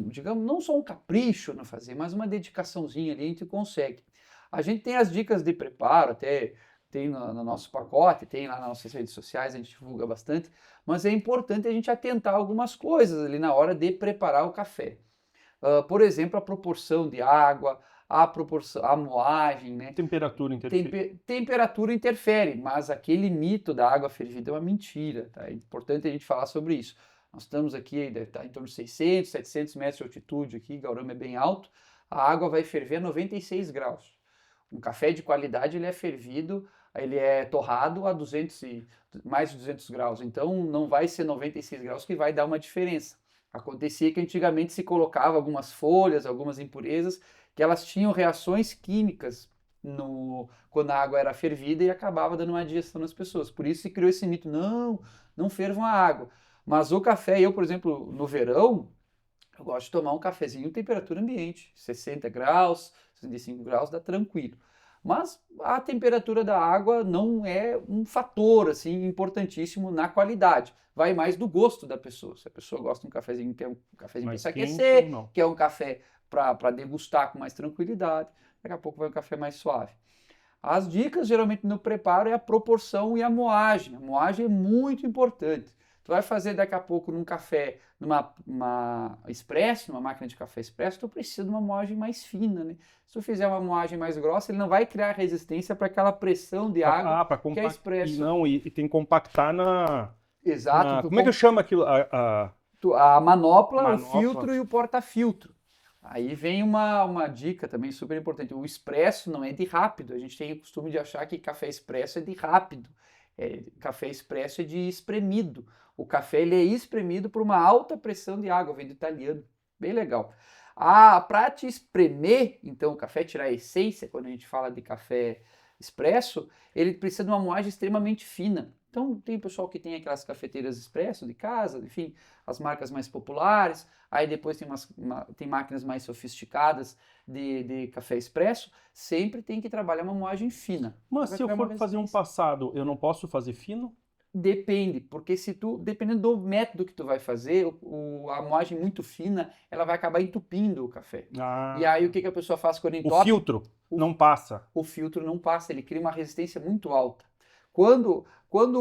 digamos, não só um capricho no fazer, mas uma dedicaçãozinha ali, a gente consegue. A gente tem as dicas de preparo, até tem no nosso pacote, tem lá nas nossas redes sociais, a gente divulga bastante, mas é importante a gente atentar algumas coisas ali na hora de preparar o café. Por exemplo, a proporção de água, a moagem, né? Temperatura interfere. Temperatura interfere, mas aquele mito da água fervida é uma mentira, tá? É importante a gente falar sobre isso. Nós estamos aqui, deve estar em torno de 600, 700 metros de altitude aqui, Gaurama é bem alto, a água vai ferver a 96 graus. Um café de qualidade, ele é fervido, ele é torrado a mais de 200 graus, então não vai ser 96 graus que vai dar uma diferença. Acontecia que antigamente se colocava algumas folhas, algumas impurezas, que elas tinham reações químicas quando a água era fervida e acabava dando uma digestão nas pessoas. Por isso se criou esse mito, não fervam a água. Mas o café, eu, por exemplo, no verão, eu gosto de tomar um cafezinho em temperatura ambiente, 60 graus, 65 graus, dá tranquilo. Mas a temperatura da água não é um fator assim importantíssimo na qualidade. Vai mais do gosto da pessoa. Se a pessoa gosta de um cafezinho, quer um cafezinho para se aquecer, quer um café para degustar com mais tranquilidade, daqui a pouco vai um café mais suave. As dicas geralmente no preparo é a proporção e a moagem. A moagem é muito importante. Tu vai fazer daqui a pouco num café, numa expresso, numa máquina de café expresso, tu precisa de uma moagem mais fina, né? Se tu fizer uma moagem mais grossa, ele não vai criar resistência para aquela pressão de água que é expresso. E tem que compactar na... Exato. Como é que chama aquilo? A manopla, o filtro e o porta-filtro. Aí vem uma dica também super importante. O expresso não é de rápido. A gente tem o costume de achar que café expresso é de rápido. Café expresso é de espremido. O café ele é espremido por uma alta pressão de água, vem do italiano. Bem legal. Para te espremer, então, o café, tirar a essência, quando a gente fala de café expresso, ele precisa de uma moagem extremamente fina. Então, tem pessoal que tem aquelas cafeteiras expresso de casa, enfim, as marcas mais populares. Aí depois tem máquinas mais sofisticadas de café expresso. Sempre tem que trabalhar uma moagem fina. Mas se eu for fazer um passado, eu não posso fazer fino? Depende, porque dependendo do método que tu vai fazer, a moagem muito fina, ela vai acabar entupindo o café. E aí o que a pessoa faz quando entope? O filtro não passa. O filtro não passa, ele cria uma resistência muito alta. Quando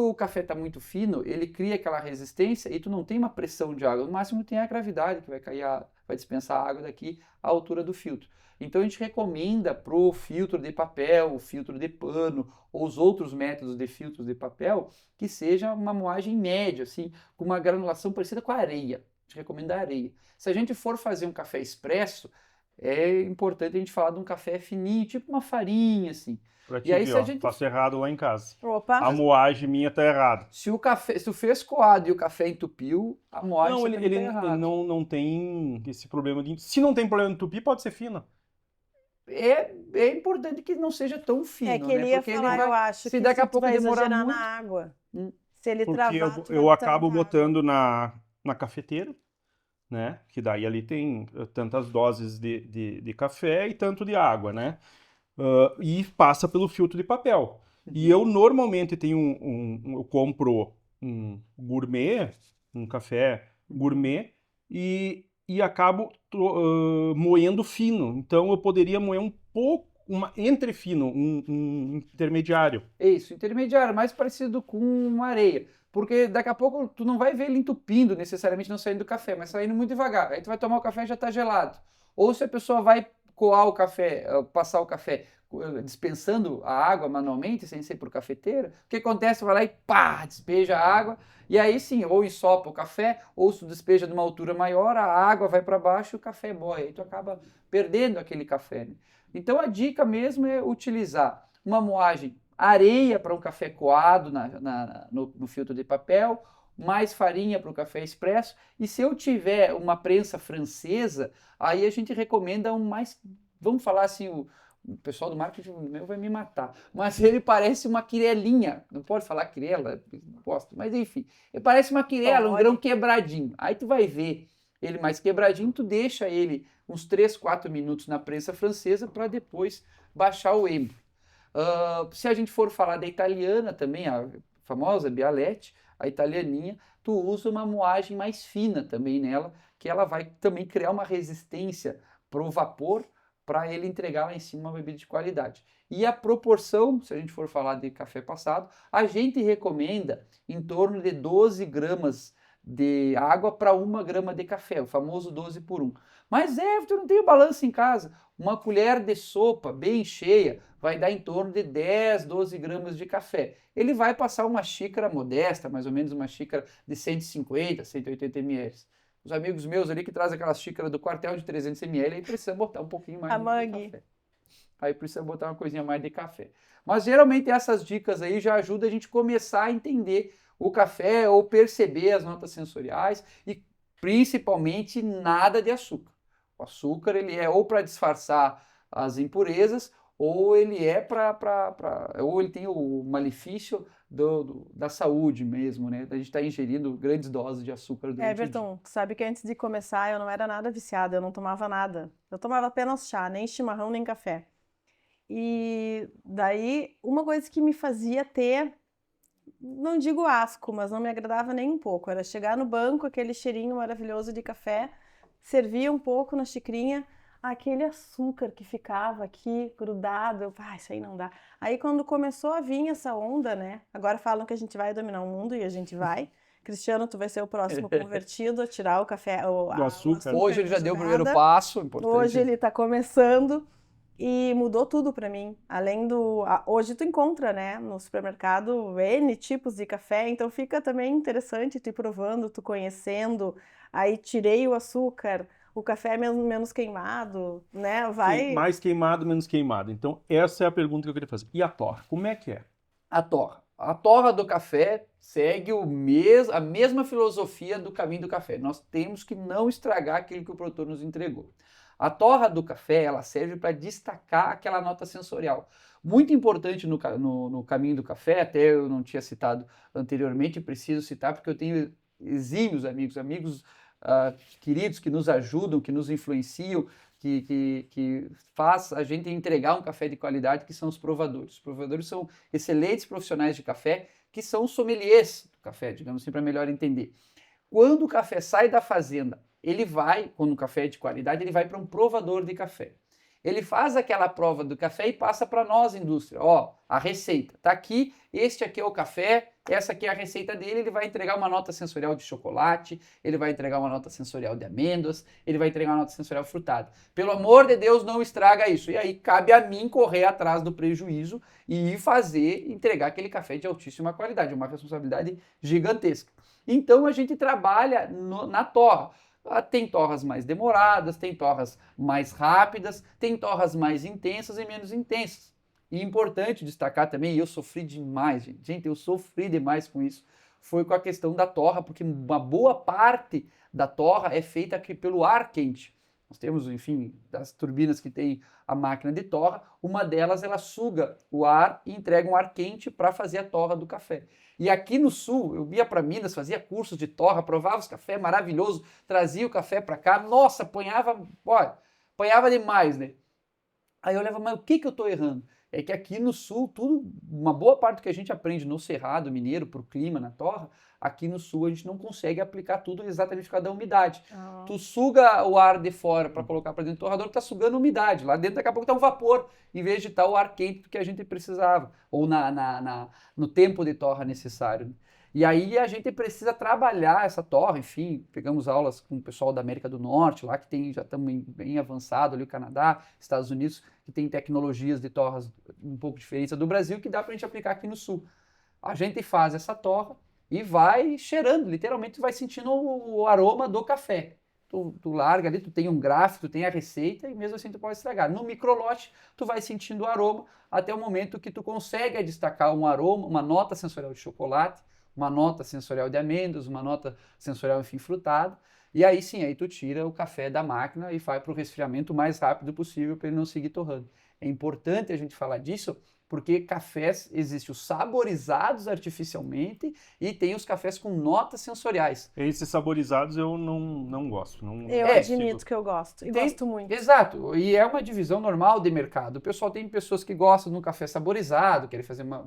o café está muito fino, ele cria aquela resistência e tu não tem uma pressão de água. No máximo tem a gravidade que vai cair, vai dispensar a água daqui à altura do filtro. Então a gente recomenda para o filtro de papel, o filtro de pano ou os outros métodos de filtros de papel que seja uma moagem média, assim, com uma granulação parecida com a areia. A gente recomenda a areia. Se a gente for fazer um café expresso, é importante a gente falar de um café fininho, tipo uma farinha, assim. E aí, se a gente... faço errado lá em casa. Opa. A moagem minha tá errada. Se tu fez coado e o café entupiu, a moagem tá errada. Ele não tem esse problema de... Se não tem problema de entupir, pode ser fino. É importante que não seja tão fino, né? É que ele ia falar, eu acho, se daqui a pouco vai demorar muito... na água. Se ele porque travar, eu acabo botando na cafeteira, né? Que daí ali tem tantas doses de café e tanto de água, né? E passa pelo filtro de papel. E eu normalmente tenho eu compro um gourmet, um café gourmet, e acabo moendo fino. Então eu poderia moer um pouco, entre fino, um intermediário. Isso, intermediário, mais parecido com uma areia. Porque daqui a pouco tu não vai ver ele entupindo necessariamente, não saindo do café, mas saindo muito devagar. Aí tu vai tomar o café e já está gelado. Ou se a pessoa vai coar o café, passar o café dispensando a água manualmente, sem ser por cafeteira, o que acontece? Vai lá e pá, despeja a água, e aí sim, ou ensopa o café, ou se despeja de uma altura maior, a água vai para baixo e o café boia, aí tu acaba perdendo aquele café, né? Então a dica mesmo é utilizar uma moagem areia para um café coado no filtro de papel, mais farinha para o café expresso, e se eu tiver uma prensa francesa, aí a gente recomenda um mais, vamos falar assim, o pessoal do marketing meu vai me matar, mas ele parece uma quirelinha, não pode falar quirela, não gosto, mas enfim, ele parece uma quirela, um grão quebradinho, aí tu vai ver ele mais quebradinho, tu deixa ele uns 3, 4 minutos na prensa francesa para depois baixar o embro. Se a gente for falar da italiana também, a famosa Bialetti, a italianinha, tu usa uma moagem mais fina também nela, que ela vai também criar uma resistência para o vapor, para ele entregar lá em cima uma bebida de qualidade. E a proporção, se a gente for falar de café passado, a gente recomenda em torno de 12 gramas de água para 1 grama de café, o famoso 12 por 1. Mas eu não tenho balança em casa. Uma colher de sopa bem cheia vai dar em torno de 10, 12 gramas de café. Ele vai passar uma xícara modesta, mais ou menos uma xícara de 150, 180 ml. Os amigos meus ali que trazem aquela xícara do quartel de 300 ml, aí precisa botar um pouquinho mais de café. Aí precisa botar uma coisinha mais de café. Mas geralmente essas dicas aí já ajudam a gente começar a entender o café ou perceber as notas sensoriais e principalmente nada de açúcar. O açúcar ele é ou para disfarçar as impurezas ou ele é ou ele tem o malefício da saúde mesmo, né? A gente está ingerindo grandes doses de açúcar durante o dia. Everton, tu sabe que antes de começar eu não era nada viciada, eu não tomava nada. Eu tomava apenas chá, nem chimarrão, nem café. E daí, uma coisa que me fazia ter, não digo asco, mas não me agradava nem um pouco, era chegar no banco, aquele cheirinho maravilhoso de café, servia um pouco na xicrinha, aquele açúcar que ficava aqui grudado, isso aí não dá. Aí quando começou a vir essa onda, né? Agora falam que a gente vai dominar o mundo e a gente vai. Cristiano, tu vai ser o próximo convertido a tirar o café, o açúcar. Hoje ele já deu o primeiro passo, importante. Hoje ele está começando e mudou tudo para mim. Além do... Hoje tu encontra, né, no supermercado N tipos de café, então fica também interessante tu ir provando, tu conhecendo. Aí tirei o açúcar, o café é menos queimado, né? Mais queimado, menos queimado. Então, essa é a pergunta que eu queria fazer. E a torra? Como é que é? A torra. A torra do café segue a mesma filosofia do caminho do café. Nós temos que não estragar aquilo que o produtor nos entregou. A torra do café, ela serve para destacar aquela nota sensorial. Muito importante no caminho do café, até eu não tinha citado anteriormente, preciso citar porque eu tenho exímios amigos queridos que nos ajudam, que nos influenciam, que faz a gente entregar um café de qualidade, que são os provadores. Os provadores são excelentes profissionais de café, que são os sommeliers do café, digamos assim, para melhor entender. Quando o café sai da fazenda, quando o café é de qualidade, ele vai para um provador de café. Ele faz aquela prova do café e passa para nós, indústria. A receita. Tá aqui, este aqui é o café, essa aqui é a receita dele, ele vai entregar uma nota sensorial de chocolate, ele vai entregar uma nota sensorial de amêndoas, ele vai entregar uma nota sensorial frutada. Pelo amor de Deus, não estraga isso. E aí cabe a mim correr atrás do prejuízo e entregar aquele café de altíssima qualidade, uma responsabilidade gigantesca. Então a gente trabalha na torra. Tem torras mais demoradas, tem torras mais rápidas, tem torras mais intensas e menos intensas. E importante destacar também, e eu sofri demais, gente, eu sofri demais com isso, foi com a questão da torra, porque uma boa parte da torra é feita aqui pelo ar quente. Nós temos, enfim, das turbinas que tem a máquina de torra, uma delas ela suga o ar e entrega um ar quente para fazer a torra do café. E aqui no sul, eu ia para Minas, fazia cursos de torra, provava os cafés maravilhoso, trazia o café para cá, nossa, apanhava demais, né? Aí eu olhava, mas o que eu estou errando? É que aqui no sul, uma boa parte do que a gente aprende no Cerrado Mineiro, para o clima, na torra, aqui no sul a gente não consegue aplicar tudo exatamente por causa da umidade. Tu suga o ar de fora para colocar para dentro do torrador, tá sugando umidade. Lá dentro daqui a pouco tá um vapor, em vez de estar o ar quente que a gente precisava, ou no tempo de torra necessário. E aí a gente precisa trabalhar essa torra, enfim, pegamos aulas com o pessoal da América do Norte, lá que tem, já estamos bem avançado ali, o Canadá, Estados Unidos, que tem tecnologias de torras um pouco diferentes do Brasil, que dá para a gente aplicar aqui no Sul. A gente faz essa torra e vai cheirando, literalmente vai sentindo o aroma do café. Tu larga ali, tu tem um gráfico, tu tem a receita e mesmo assim tu pode estragar. No microlote, tu vai sentindo o aroma até o momento que tu consegue destacar um aroma, uma nota sensorial de chocolate, uma nota sensorial de amêndoas, uma nota sensorial, enfim, frutado. E aí sim, aí tu tira o café da máquina e vai para o resfriamento o mais rápido possível para ele não seguir torrando. É importante a gente falar disso, porque cafés existem os saborizados artificialmente e tem os cafés com notas sensoriais. Esses saborizados eu não gosto. Eu admito que eu gosto, e gosto muito. Exato, e é uma divisão normal de mercado. O pessoal tem pessoas que gostam de um café saborizado, querem fazer uma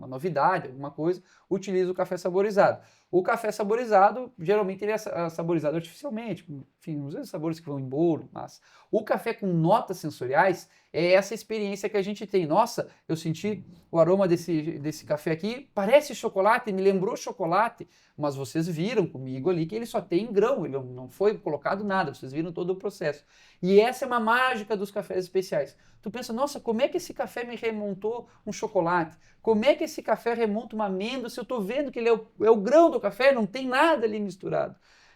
novidade, alguma coisa, utiliza o café saborizado. O café saborizado, geralmente ele é saborizado artificialmente, enfim, às vezes sabores que vão em bolo, mas o café com notas sensoriais é essa experiência que a gente tem. Nossa, eu senti o aroma desse café aqui, parece chocolate, me lembrou chocolate, mas vocês viram comigo ali que ele só tem grão, ele não foi colocado nada, vocês viram todo o processo. E essa é uma mágica dos cafés especiais. Tu pensa, nossa, como é que esse café me remontou um chocolate? Como é que esse café remonta uma amêndoa se eu estou vendo que ele é o grão do café, não tem nada ali misturado?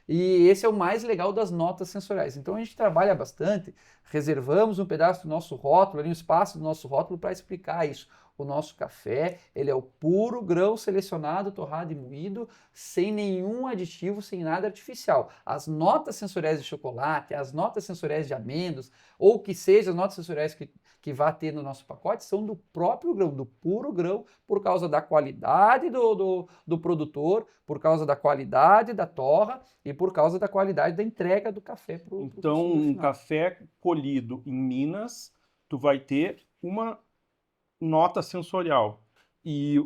E esse é o mais legal das notas sensoriais. Então a gente trabalha bastante, reservamos um pedaço do nosso rótulo, ali um espaço do nosso rótulo para explicar isso. O nosso café, ele é o puro grão selecionado, torrado e moído, sem nenhum aditivo, sem nada artificial. As notas sensoriais de chocolate, as notas sensoriais de amêndoas, ou que seja as notas sensoriais que vá ter no nosso pacote, são do próprio grão, do puro grão, por causa da qualidade do produtor, por causa da qualidade da torra e por causa da qualidade da entrega do café para o Então, um café colhido em Minas, tu vai ter uma nota sensorial. E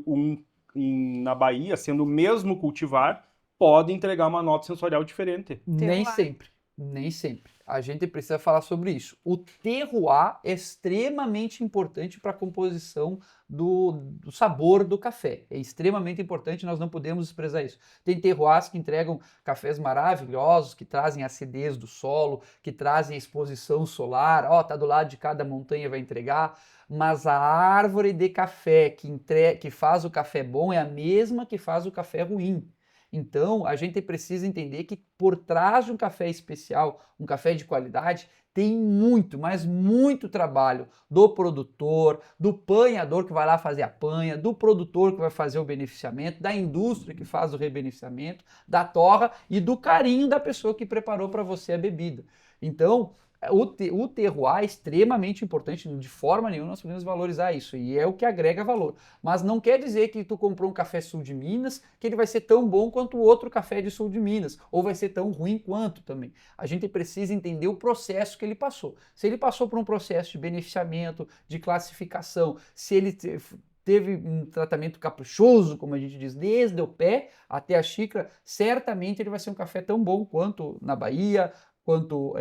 na Bahia, sendo o mesmo cultivar, pode entregar uma nota sensorial diferente. Nem sempre, nem sempre. A gente precisa falar sobre isso. O terroir é extremamente importante para a composição do sabor do café. É extremamente importante, nós não podemos desprezar isso. Tem terroirs que entregam cafés maravilhosos, que trazem a acidez do solo, que trazem a exposição solar. Ó, tá do lado de cada montanha, vai entregar. Mas a árvore de café que faz o café bom é a mesma que faz o café ruim. Então, a gente precisa entender que por trás de um café especial, um café de qualidade, tem muito, mas muito trabalho do produtor, do panhador que vai lá fazer a panha, do produtor que vai fazer o beneficiamento, da indústria que faz o rebeneficiamento, da torra e do carinho da pessoa que preparou para você a bebida. Então, o terroir é extremamente importante, de forma nenhuma nós podemos valorizar isso, e é o que agrega valor. Mas não quer dizer que tu comprou um café sul de Minas, que ele vai ser tão bom quanto o outro café de sul de Minas, ou vai ser tão ruim quanto também. A gente precisa entender o processo que ele passou. Se ele passou por um processo de beneficiamento, de classificação, se ele teve um tratamento caprichoso, como a gente diz, desde o pé até a xícara, certamente ele vai ser um café tão bom quanto na Bahia, quanto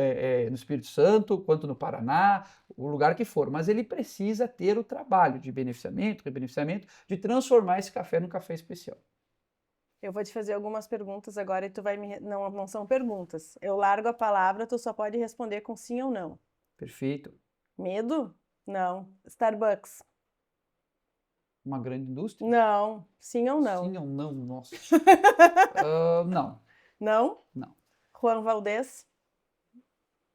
no Espírito Santo, quanto no Paraná, o lugar que for. Mas ele precisa ter o trabalho de beneficiamento, rebeneficiamento, de transformar esse café num café especial. Eu vou te fazer algumas perguntas agora e tu vai me... Não são perguntas. Eu largo a palavra, tu só pode responder com sim ou não. Perfeito. Medo? Não. Starbucks? Uma grande indústria? Não. Sim ou não? Sim ou não? Nossa. Não. Não? Não. Juan Valdez?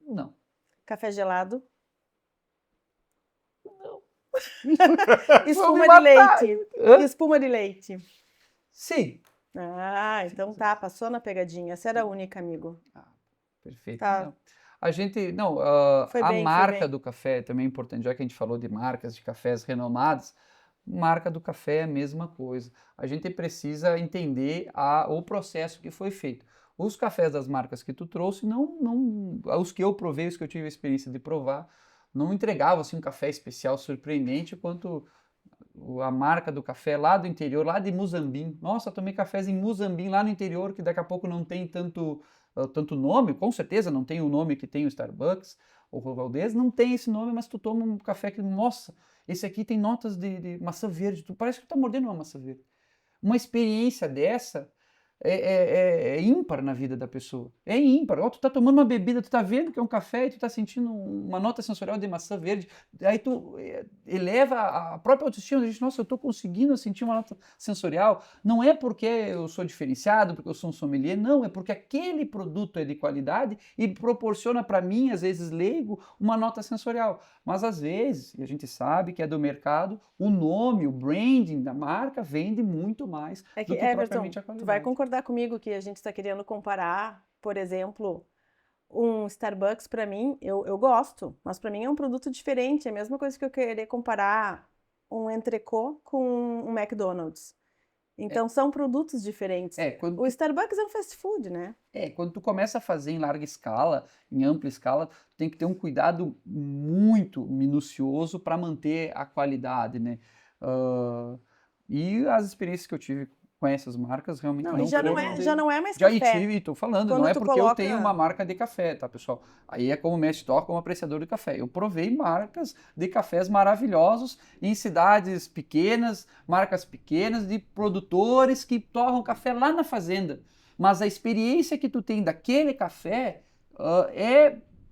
Não. Café gelado? Não. Espuma de leite? Espuma de leite? Sim. Ah, então tá, passou na pegadinha. Essa era a única, amigo. Perfeito. Tá. Não. A gente, não, Foi bem, a foi marca bem. do café é também importante, já que a gente falou de marcas de cafés renomados, marca do café é a mesma coisa. A gente precisa entender o processo que foi feito. Os cafés das marcas que tu trouxe, os que eu provei, os que eu tive a experiência de provar, não entregavam assim, um café especial surpreendente quanto a marca do café lá do interior, lá de Muzambim. Nossa, tomei cafés em Muzambim, lá no interior, que daqui a pouco não tem tanto nome, com certeza não tem o nome que tem o Starbucks, o Juan Valdez, não tem esse nome, mas tu toma um café que, nossa, esse aqui tem notas de maçã verde, tu parece que tu tá mordendo uma maçã verde. uma experiência dessa é ímpar na vida da pessoa. É ímpar. Ó, tu tá tomando uma bebida, tu tá vendo que é um café e tu tá sentindo uma nota sensorial de maçã verde. Aí tu eleva a própria autoestima. A gente, nossa, eu tô conseguindo sentir uma nota sensorial. Não é porque eu sou diferenciado, porque eu sou um sommelier. Não, é porque aquele produto é de qualidade e proporciona para mim, às vezes leigo, uma nota sensorial. Mas às vezes, e a gente sabe que é do mercado, o nome, o branding da marca vende muito mais É do que, que Everton, propriamente a tu vai qualidade. concordar comigo que a gente está querendo comparar, por exemplo, um Starbucks para mim, eu gosto, mas para mim é um produto diferente. É a mesma coisa que eu querer comparar um entrecô com um McDonald's. Então são produtos diferentes. Quando O Starbucks é um fast food, né? quando tu começa a fazer em larga escala, em ampla escala, tu tem que ter um cuidado muito minucioso para manter a qualidade, né? Ah, e as experiências que eu tive com essas marcas realmente Não, e não já não foram é, já não é mais Já café. tive, estou falando, não Quando é tu porque eu tenho uma coloca. marca de café, tá, pessoal? Aí é como mestre toca, como apreciador de café. Eu provei marcas de cafés maravilhosos em cidades pequenas, marcas pequenas, de produtores que torram café lá na fazenda. Mas a experiência que tu tem daquele café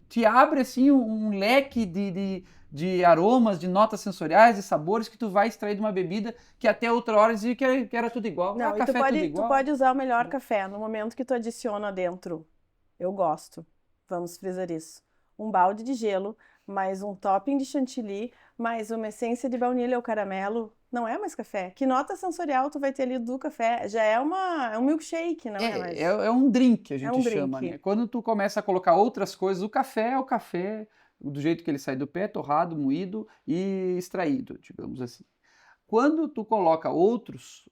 te abre assim um leque de aromas, de notas sensoriais, de sabores que tu vai extrair de uma bebida que até outra hora dizia que era tudo igual. Não, e Café é tudo tu igual. pode usar o melhor café no momento que tu adiciona dentro. Eu gosto. Vamos frisar isso. Um balde de gelo, mais um topping de chantilly, mais uma essência de baunilha ou caramelo. Não é mais café. Que nota sensorial tu vai ter ali do café? Já é é um milkshake, não é mais? É um drink, a gente um chama, drink. né? Quando tu começa a colocar outras coisas, o café é o café do jeito que ele sai do pé, torrado, moído e extraído, digamos assim. Quando tu coloca outros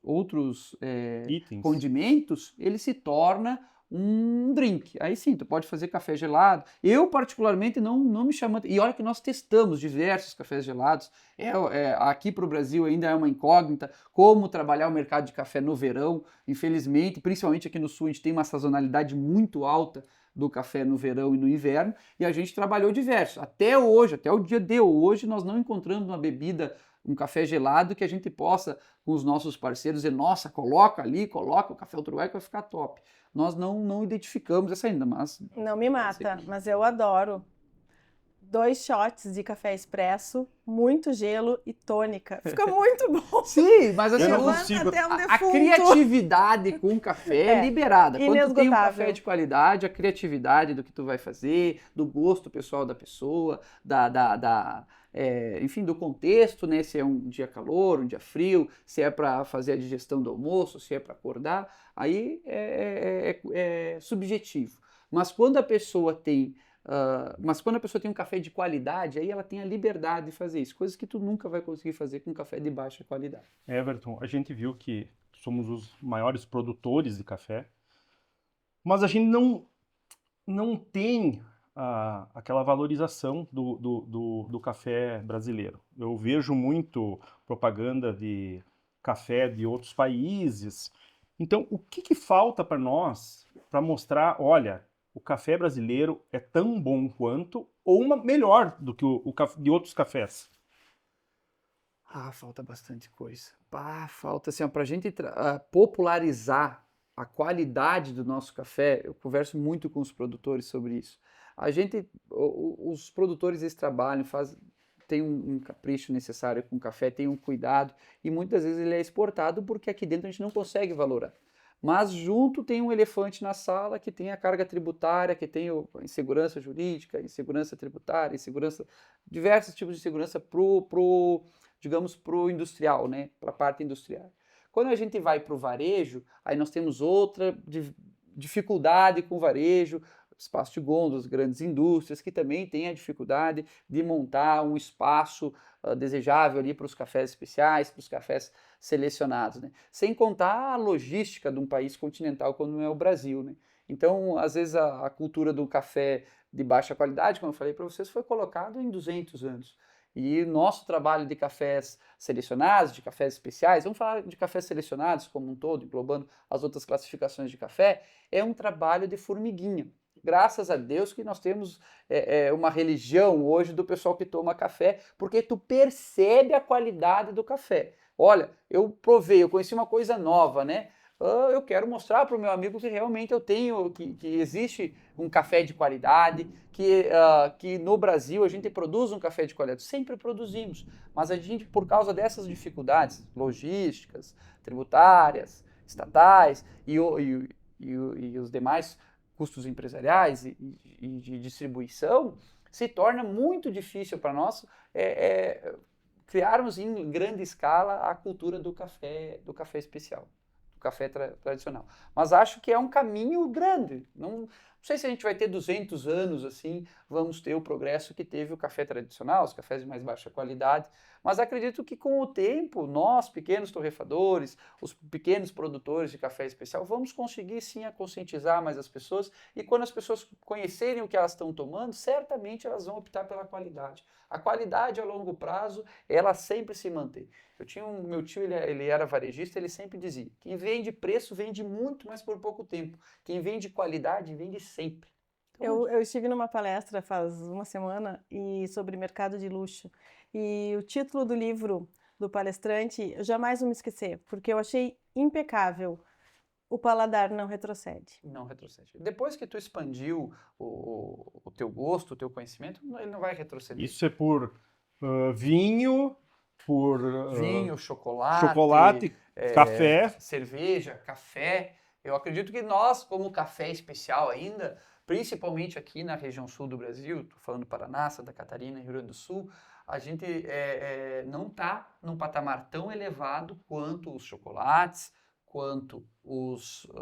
Itens. condimentos, ele se torna um drink. Aí sim, tu pode fazer café gelado. Eu, particularmente, não me chama... E olha que nós testamos diversos cafés gelados. Aqui para o Brasil ainda é uma incógnita como trabalhar o mercado de café no verão. Infelizmente, principalmente aqui no Sul, a gente tem uma sazonalidade muito alta do café no verão e no inverno, e a gente trabalhou diversos. Até hoje, até o dia de hoje, nós não encontramos uma bebida, um café gelado que a gente possa, com os nossos parceiros, dizer, nossa, coloca ali, coloca o café Outro que vai ficar top. Nós não identificamos essa ainda, mas... Não me mata, mas eu adoro. 2 shots de café expresso, muito gelo e tônica. Fica muito bom. Sim, mas assim, Eu não Levanta consigo. até um a defunto. criatividade com o café é liberada. Quando tu tem um inesgotável. café de qualidade, a criatividade do que tu vai fazer, do gosto pessoal da pessoa, enfim, do contexto, né? Se é um dia calor, um dia frio, se é para fazer a digestão do almoço, se é para acordar, aí é subjetivo. Mas quando a pessoa tem um café de qualidade, aí ela tem a liberdade de fazer isso, coisas que tu nunca vai conseguir fazer com um café de baixa qualidade. Everton, a gente viu que somos os maiores produtores de café, mas a gente não tem aquela valorização do café brasileiro. Eu vejo muito propaganda de café de outros países. Então, o que falta para nós para mostrar, olha, o café brasileiro é tão bom quanto ou melhor do que de outros cafés? Falta bastante coisa. Falta assim, para a gente popularizar a qualidade do nosso café. Eu converso muito com os produtores sobre isso. Os produtores eles trabalham, tem um capricho necessário com o café, tem um cuidado e muitas vezes ele é exportado porque aqui dentro a gente não consegue valorar. Mas junto tem um elefante na sala que tem a carga tributária, que tem a insegurança jurídica, insegurança tributária, diversos tipos de segurança digamos, para o industrial, né? Para a parte industrial. Quando a gente vai para o varejo, aí nós temos outra dificuldade com o varejo, espaço de gôndolas, grandes indústrias, que também têm a dificuldade de montar um espaço desejável ali para os cafés especiais, para os cafés selecionados, né? Sem contar a logística de um país continental como é o Brasil, né? Então, às vezes, a cultura do café de baixa qualidade, como eu falei para vocês, foi colocado em 200 anos. E nosso trabalho de cafés selecionados, de cafés especiais, vamos falar de cafés selecionados como um todo, englobando as outras classificações de café, é um trabalho de formiguinha. graças a Deus que nós temos uma religião hoje do pessoal que toma café, porque tu percebe a qualidade do café. Olha, eu provei, eu conheci uma coisa nova, né? Eu quero mostrar para o meu amigo que realmente eu tenho, que existe um café de qualidade, que no Brasil a gente produz um café de qualidade. Sempre produzimos, mas a gente, por causa dessas dificuldades logísticas, tributárias, estatais e os demais custos empresariais e de distribuição, se torna muito difícil para nós criarmos em grande escala a cultura do café especial. Café tradicional. Mas acho que é um caminho grande. Não sei se a gente vai ter 200 anos assim, vamos ter o progresso que teve o café tradicional, os cafés de mais baixa qualidade, mas acredito que com o tempo, nós, pequenos torrefadores, os pequenos produtores de café especial, vamos conseguir sim a conscientizar mais as pessoas, e quando as pessoas conhecerem o que elas estão tomando, certamente elas vão optar pela qualidade. A qualidade a longo prazo, ela sempre se mantém. Meu tio, ele era varejista, ele sempre dizia, quem vende preço vende muito, mas por pouco tempo. Quem vende qualidade, vende sempre. Então, Eu estive numa palestra faz uma semana sobre mercado de luxo, e o título do livro do palestrante, eu jamais vou me esquecer, porque eu achei impecável. O paladar não retrocede. Não retrocede. Depois que tu expandiu o teu gosto, o teu conhecimento, ele não vai retroceder. Isso é por vinho, por vinho, chocolate, café, cerveja, café. Eu acredito que nós, como café especial ainda, principalmente aqui na região sul do Brasil, estou falando Paraná, Santa Catarina, Rio Grande do Sul, a gente não está num patamar tão elevado quanto os chocolates, quanto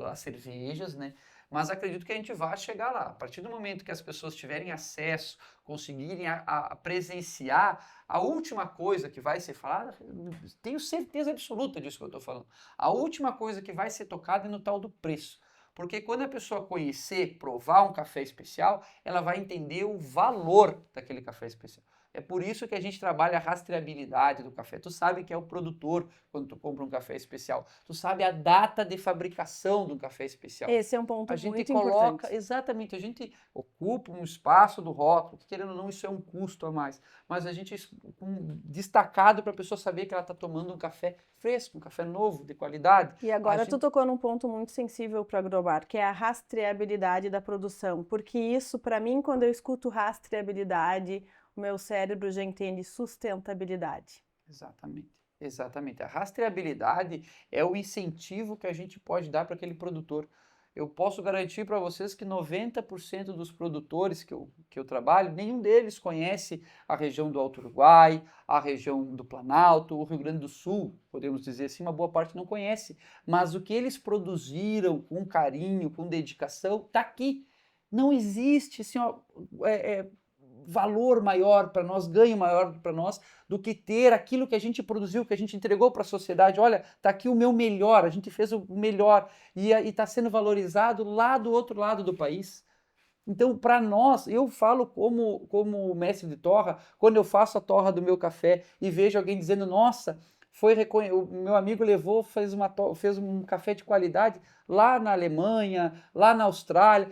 as cervejas, né? Mas acredito que a gente vai chegar lá. A partir do momento que as pessoas tiverem acesso, conseguirem a presenciar a última coisa que vai ser falada, tenho certeza absoluta disso que eu estou falando. A última coisa que vai ser tocada é no tal do preço. Porque quando a pessoa conhecer, provar um café especial, ela vai entender o valor daquele café especial. É por isso que a gente trabalha a rastreabilidade do café. Tu sabe que é o produtor quando tu compra um café especial. Tu sabe a data de fabricação do café especial. Esse é um ponto muito importante. Coloca, exatamente, a gente ocupa um espaço do rótulo, que querendo ou não, isso é um custo a mais. Mas a gente destacado para a pessoa saber que ela está tomando um café fresco, um café novo, de qualidade. E agora tu tocou num ponto muito sensível para o Agrobar, que é a rastreabilidade da produção. Porque isso, para mim, quando eu escuto rastreabilidade, o meu cérebro já entende sustentabilidade. Exatamente, exatamente. A rastreabilidade é o incentivo que a gente pode dar para aquele produtor. Eu posso garantir para vocês que 90% dos produtores que eu trabalho, nenhum deles conhece a região do Alto Uruguai, a região do Planalto, o Rio Grande do Sul, podemos dizer assim, uma boa parte não conhece. Mas o que eles produziram com carinho, com dedicação, está aqui. Não existe assim, valor maior para nós, ganho maior para nós, do que ter aquilo que a gente produziu, que a gente entregou para a sociedade. Olha, está aqui o meu melhor, a gente fez o melhor e está sendo valorizado lá do outro lado do país. Então, para nós, eu falo como mestre de torra, quando eu faço a torra do meu café e vejo alguém dizendo, nossa, o meu amigo levou, fez um café de qualidade lá na Alemanha, lá na Austrália.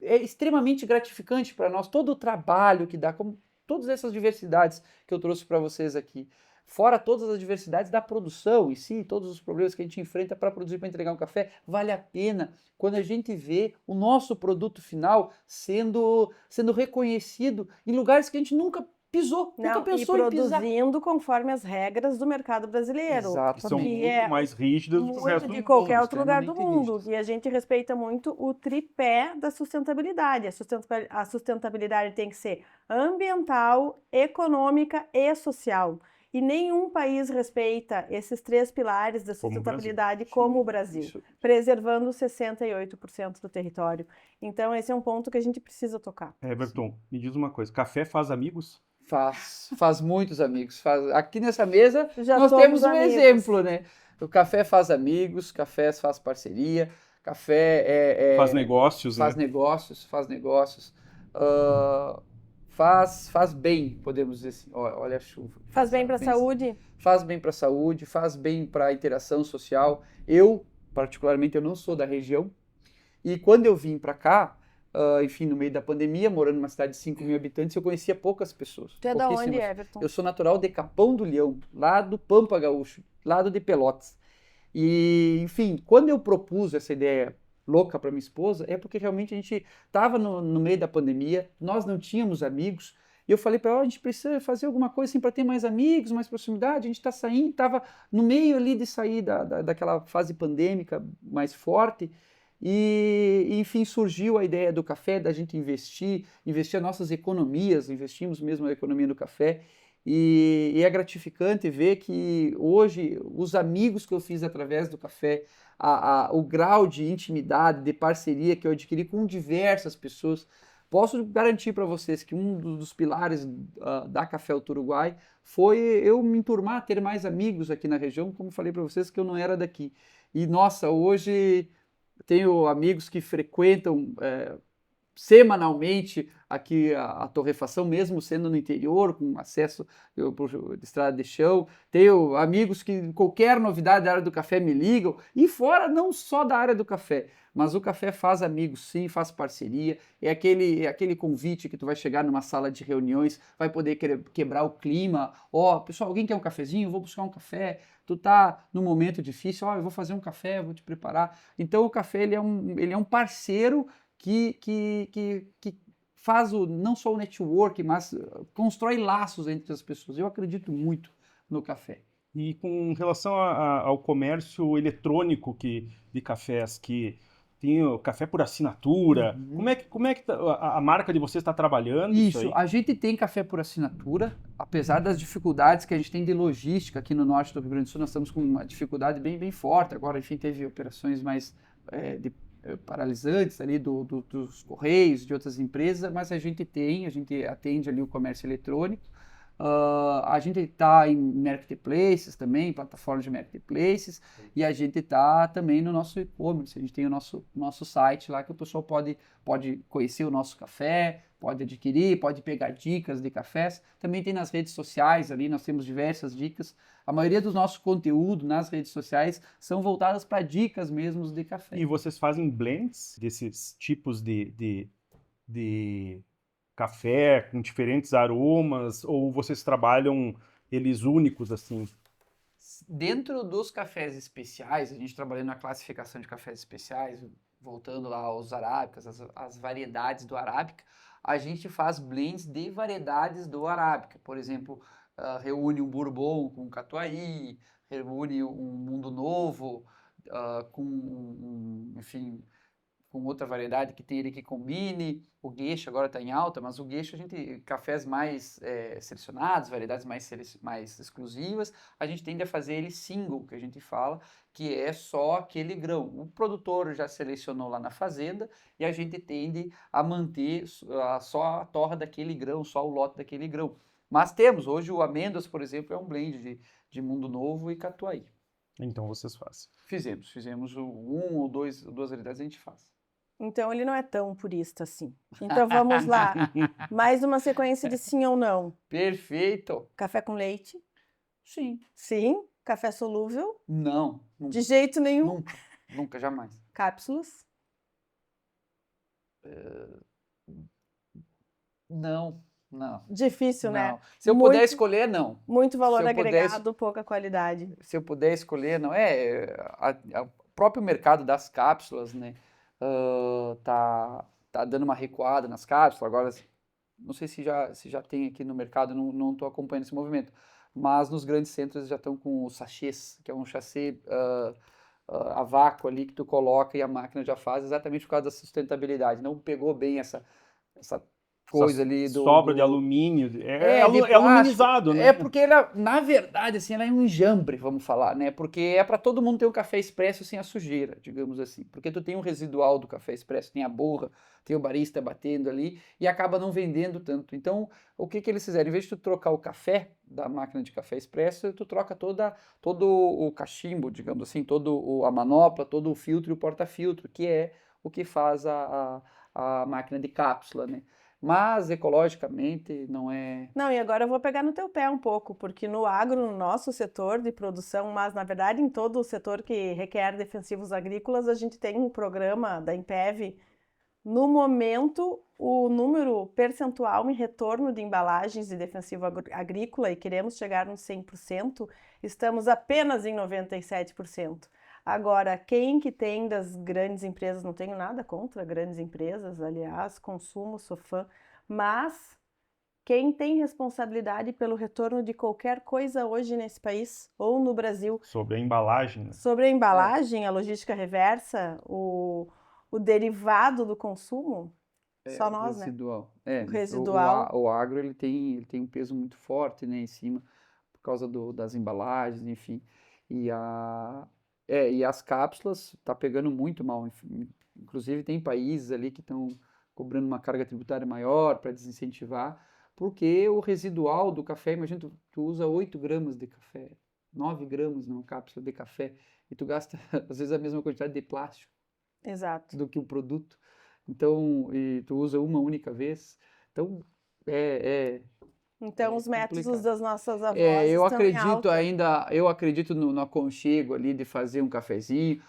É extremamente gratificante para nós todo o trabalho que dá, como todas essas diversidades que eu trouxe para vocês aqui. Fora todas as diversidades da produção em si, todos os problemas que a gente enfrenta para produzir, para entregar um café, vale a pena quando a gente vê o nosso produto final sendo reconhecido em lugares que a gente nunca pisou, nunca pensou em pisar. E produzindo conforme as regras do mercado brasileiro. Exato. Que são muito mais rígidas do que o resto do mundo. De qualquer outro lugar do mundo. E a gente respeita muito o tripé da sustentabilidade. A sustentabilidade tem que ser ambiental, econômica e social. E nenhum país respeita esses três pilares da sustentabilidade como o Brasil, preservando 68% do território. Então, esse é um ponto que a gente precisa tocar. Everton, me diz uma coisa, café faz amigos? Faz muitos amigos. Aqui nessa mesa Já nós temos um amigos. exemplo, né? O café faz amigos, café faz parceria, café faz negócios, faz né? Faz negócios. Faz bem, podemos dizer assim. Olha a chuva. Faz bem para a saúde? Faz bem para a saúde, faz bem para a interação social. Eu, particularmente, eu não sou da região. E quando eu vim para cá, enfim, no meio da pandemia, morando numa cidade de 5 mil habitantes, eu conhecia poucas pessoas. Tu é da onde, pouquíssimas. Everton? Eu sou natural de Capão do Leão, lá do Pampa Gaúcho, lado de Pelotas. E, enfim, quando eu propus essa ideia louca para minha esposa, é porque realmente a gente estava no meio da pandemia, nós não tínhamos amigos, e eu falei para ela, a gente precisa fazer alguma coisa assim para ter mais amigos, mais proximidade, a gente está saindo, estava no meio ali de sair daquela fase pandêmica mais forte, e enfim, surgiu a ideia do café, da gente investir as nossas economias, investimos mesmo na economia do café, e é gratificante ver que hoje os amigos que eu fiz através do café, o grau de intimidade, de parceria que eu adquiri com diversas pessoas, posso garantir para vocês que um dos pilares da Café Alto Uruguai foi eu me enturmar, ter mais amigos aqui na região, como falei para vocês que eu não era daqui. E nossa, hoje tenho amigos que frequentam semanalmente aqui a torrefação, mesmo sendo no interior, com acesso por estrada de chão. Tenho amigos que qualquer novidade da área do café me ligam, e fora não só da área do café, mas o café faz amigos sim, faz parceria, é aquele convite que tu vai chegar numa sala de reuniões, vai poder quebrar o clima, pessoal, alguém quer um cafezinho? Vou buscar um café. Tu tá num momento difícil, eu vou fazer um café, vou te preparar. Então o café ele é um parceiro que faz não só o network, mas constrói laços entre as pessoas. Eu acredito muito no café. E com relação ao comércio eletrônico de cafés, que tem o café por assinatura, como é que a marca de vocês está trabalhando isso aí? A gente tem café por assinatura, apesar das dificuldades que a gente tem de logística aqui no norte do Rio Grande do Sul, nós estamos com uma dificuldade bem, bem forte. Agora, enfim, teve operações mais paralisantes ali dos Correios, de outras empresas, mas a gente atende ali o comércio eletrônico. A gente está em marketplaces também, plataformas de marketplaces, e a gente está também no nosso e-commerce. A gente tem o nosso site lá que o pessoal pode conhecer o nosso café, pode adquirir, pode pegar dicas de cafés. Também tem nas redes sociais ali, nós temos diversas dicas. A maioria do nosso conteúdo nas redes sociais são voltadas para dicas mesmo de café. E vocês fazem blends desses tipos de café com diferentes aromas, ou vocês trabalham eles únicos assim? Dentro dos cafés especiais, a gente trabalhando na classificação de cafés especiais, voltando lá aos arábicas, as variedades do arábica, a gente faz blends de variedades do arábica. Por exemplo, reúne um bourbon com catuai, reúne um mundo novo enfim, com outra variedade que tem ele que combine. O geisha agora está em alta, mas o geisha cafés mais selecionados, variedades mais exclusivas, a gente tende a fazer ele single, que a gente fala, que é só aquele grão. O produtor já selecionou lá na fazenda e a gente tende a manter só a torra daquele grão, só o lote daquele grão. Mas temos, hoje o amêndoas, por exemplo, é um blend de mundo novo e catuai. Então vocês fazem. Fizemos duas variedades a gente faz. Então ele não é tão purista assim. Então vamos lá. Mais uma sequência de sim ou não. Perfeito. Café com leite? Sim. Sim. Café solúvel? Não. Nunca. De jeito nenhum? Nunca, jamais. Cápsulas? Não. Difícil, não. né? Se eu puder escolher, não. Muito valor agregado, pouca qualidade. Se eu puder escolher, não. O próprio mercado das cápsulas, né? Tá dando uma recuada nas cápsulas. Agora, não sei se já tem aqui no mercado, não estou acompanhando esse movimento. Mas nos grandes centros já estão com os sachês, que é um sachê a vácuo ali que tu coloca e a máquina já faz, exatamente por causa da sustentabilidade. Não pegou bem essa coisa ali sobra de alumínio, é aluminizado, né? É porque ela, na verdade, assim, ela é um enjambre, vamos falar, né? Porque é para todo mundo ter um café expresso sem a sujeira, digamos assim. Porque tu tem um residual do café expresso, tem a borra, tem o barista batendo ali e acaba não vendendo tanto. Então, o que eles fizeram? Em vez de tu trocar o café da máquina de café expresso, tu troca todo o cachimbo, digamos assim, a manopla, todo o filtro e o porta-filtro, que é o que faz a máquina de cápsula, né? Mas ecologicamente não é... Não, e agora eu vou pegar no teu pé um pouco, porque no agro, no nosso setor de produção, mas na verdade em todo o setor que requer defensivos agrícolas, a gente tem um programa da Impev No momento, o número percentual em retorno de embalagens de defensivo agrícola, e queremos chegar nos 100%, estamos apenas em 97%. Agora, quem que tem das grandes empresas, não tenho nada contra grandes empresas, aliás, consumo, sou fã, mas quem tem responsabilidade pelo retorno de qualquer coisa hoje nesse país ou no Brasil, Sobre a embalagem, né? sobre a embalagem, a logística reversa, o derivado do consumo, só nós, né? Residual. O residual. O agro ele tem um peso muito forte, né, em cima, por causa das embalagens, enfim. E as cápsulas tá pegando muito mal. Inclusive tem países ali que estão cobrando uma carga tributária maior para desincentivar, porque o residual do café, imagina, tu usa 8 gramas de café, 9 gramas numa cápsula de café, e tu gasta às vezes a mesma quantidade de plástico Exato. do que o produto. Então, e tu usa uma única vez. Então, Então, os métodos complicado. das nossas avós Eu estão em alta. eu acredito no aconchego ali de fazer um cafezinho.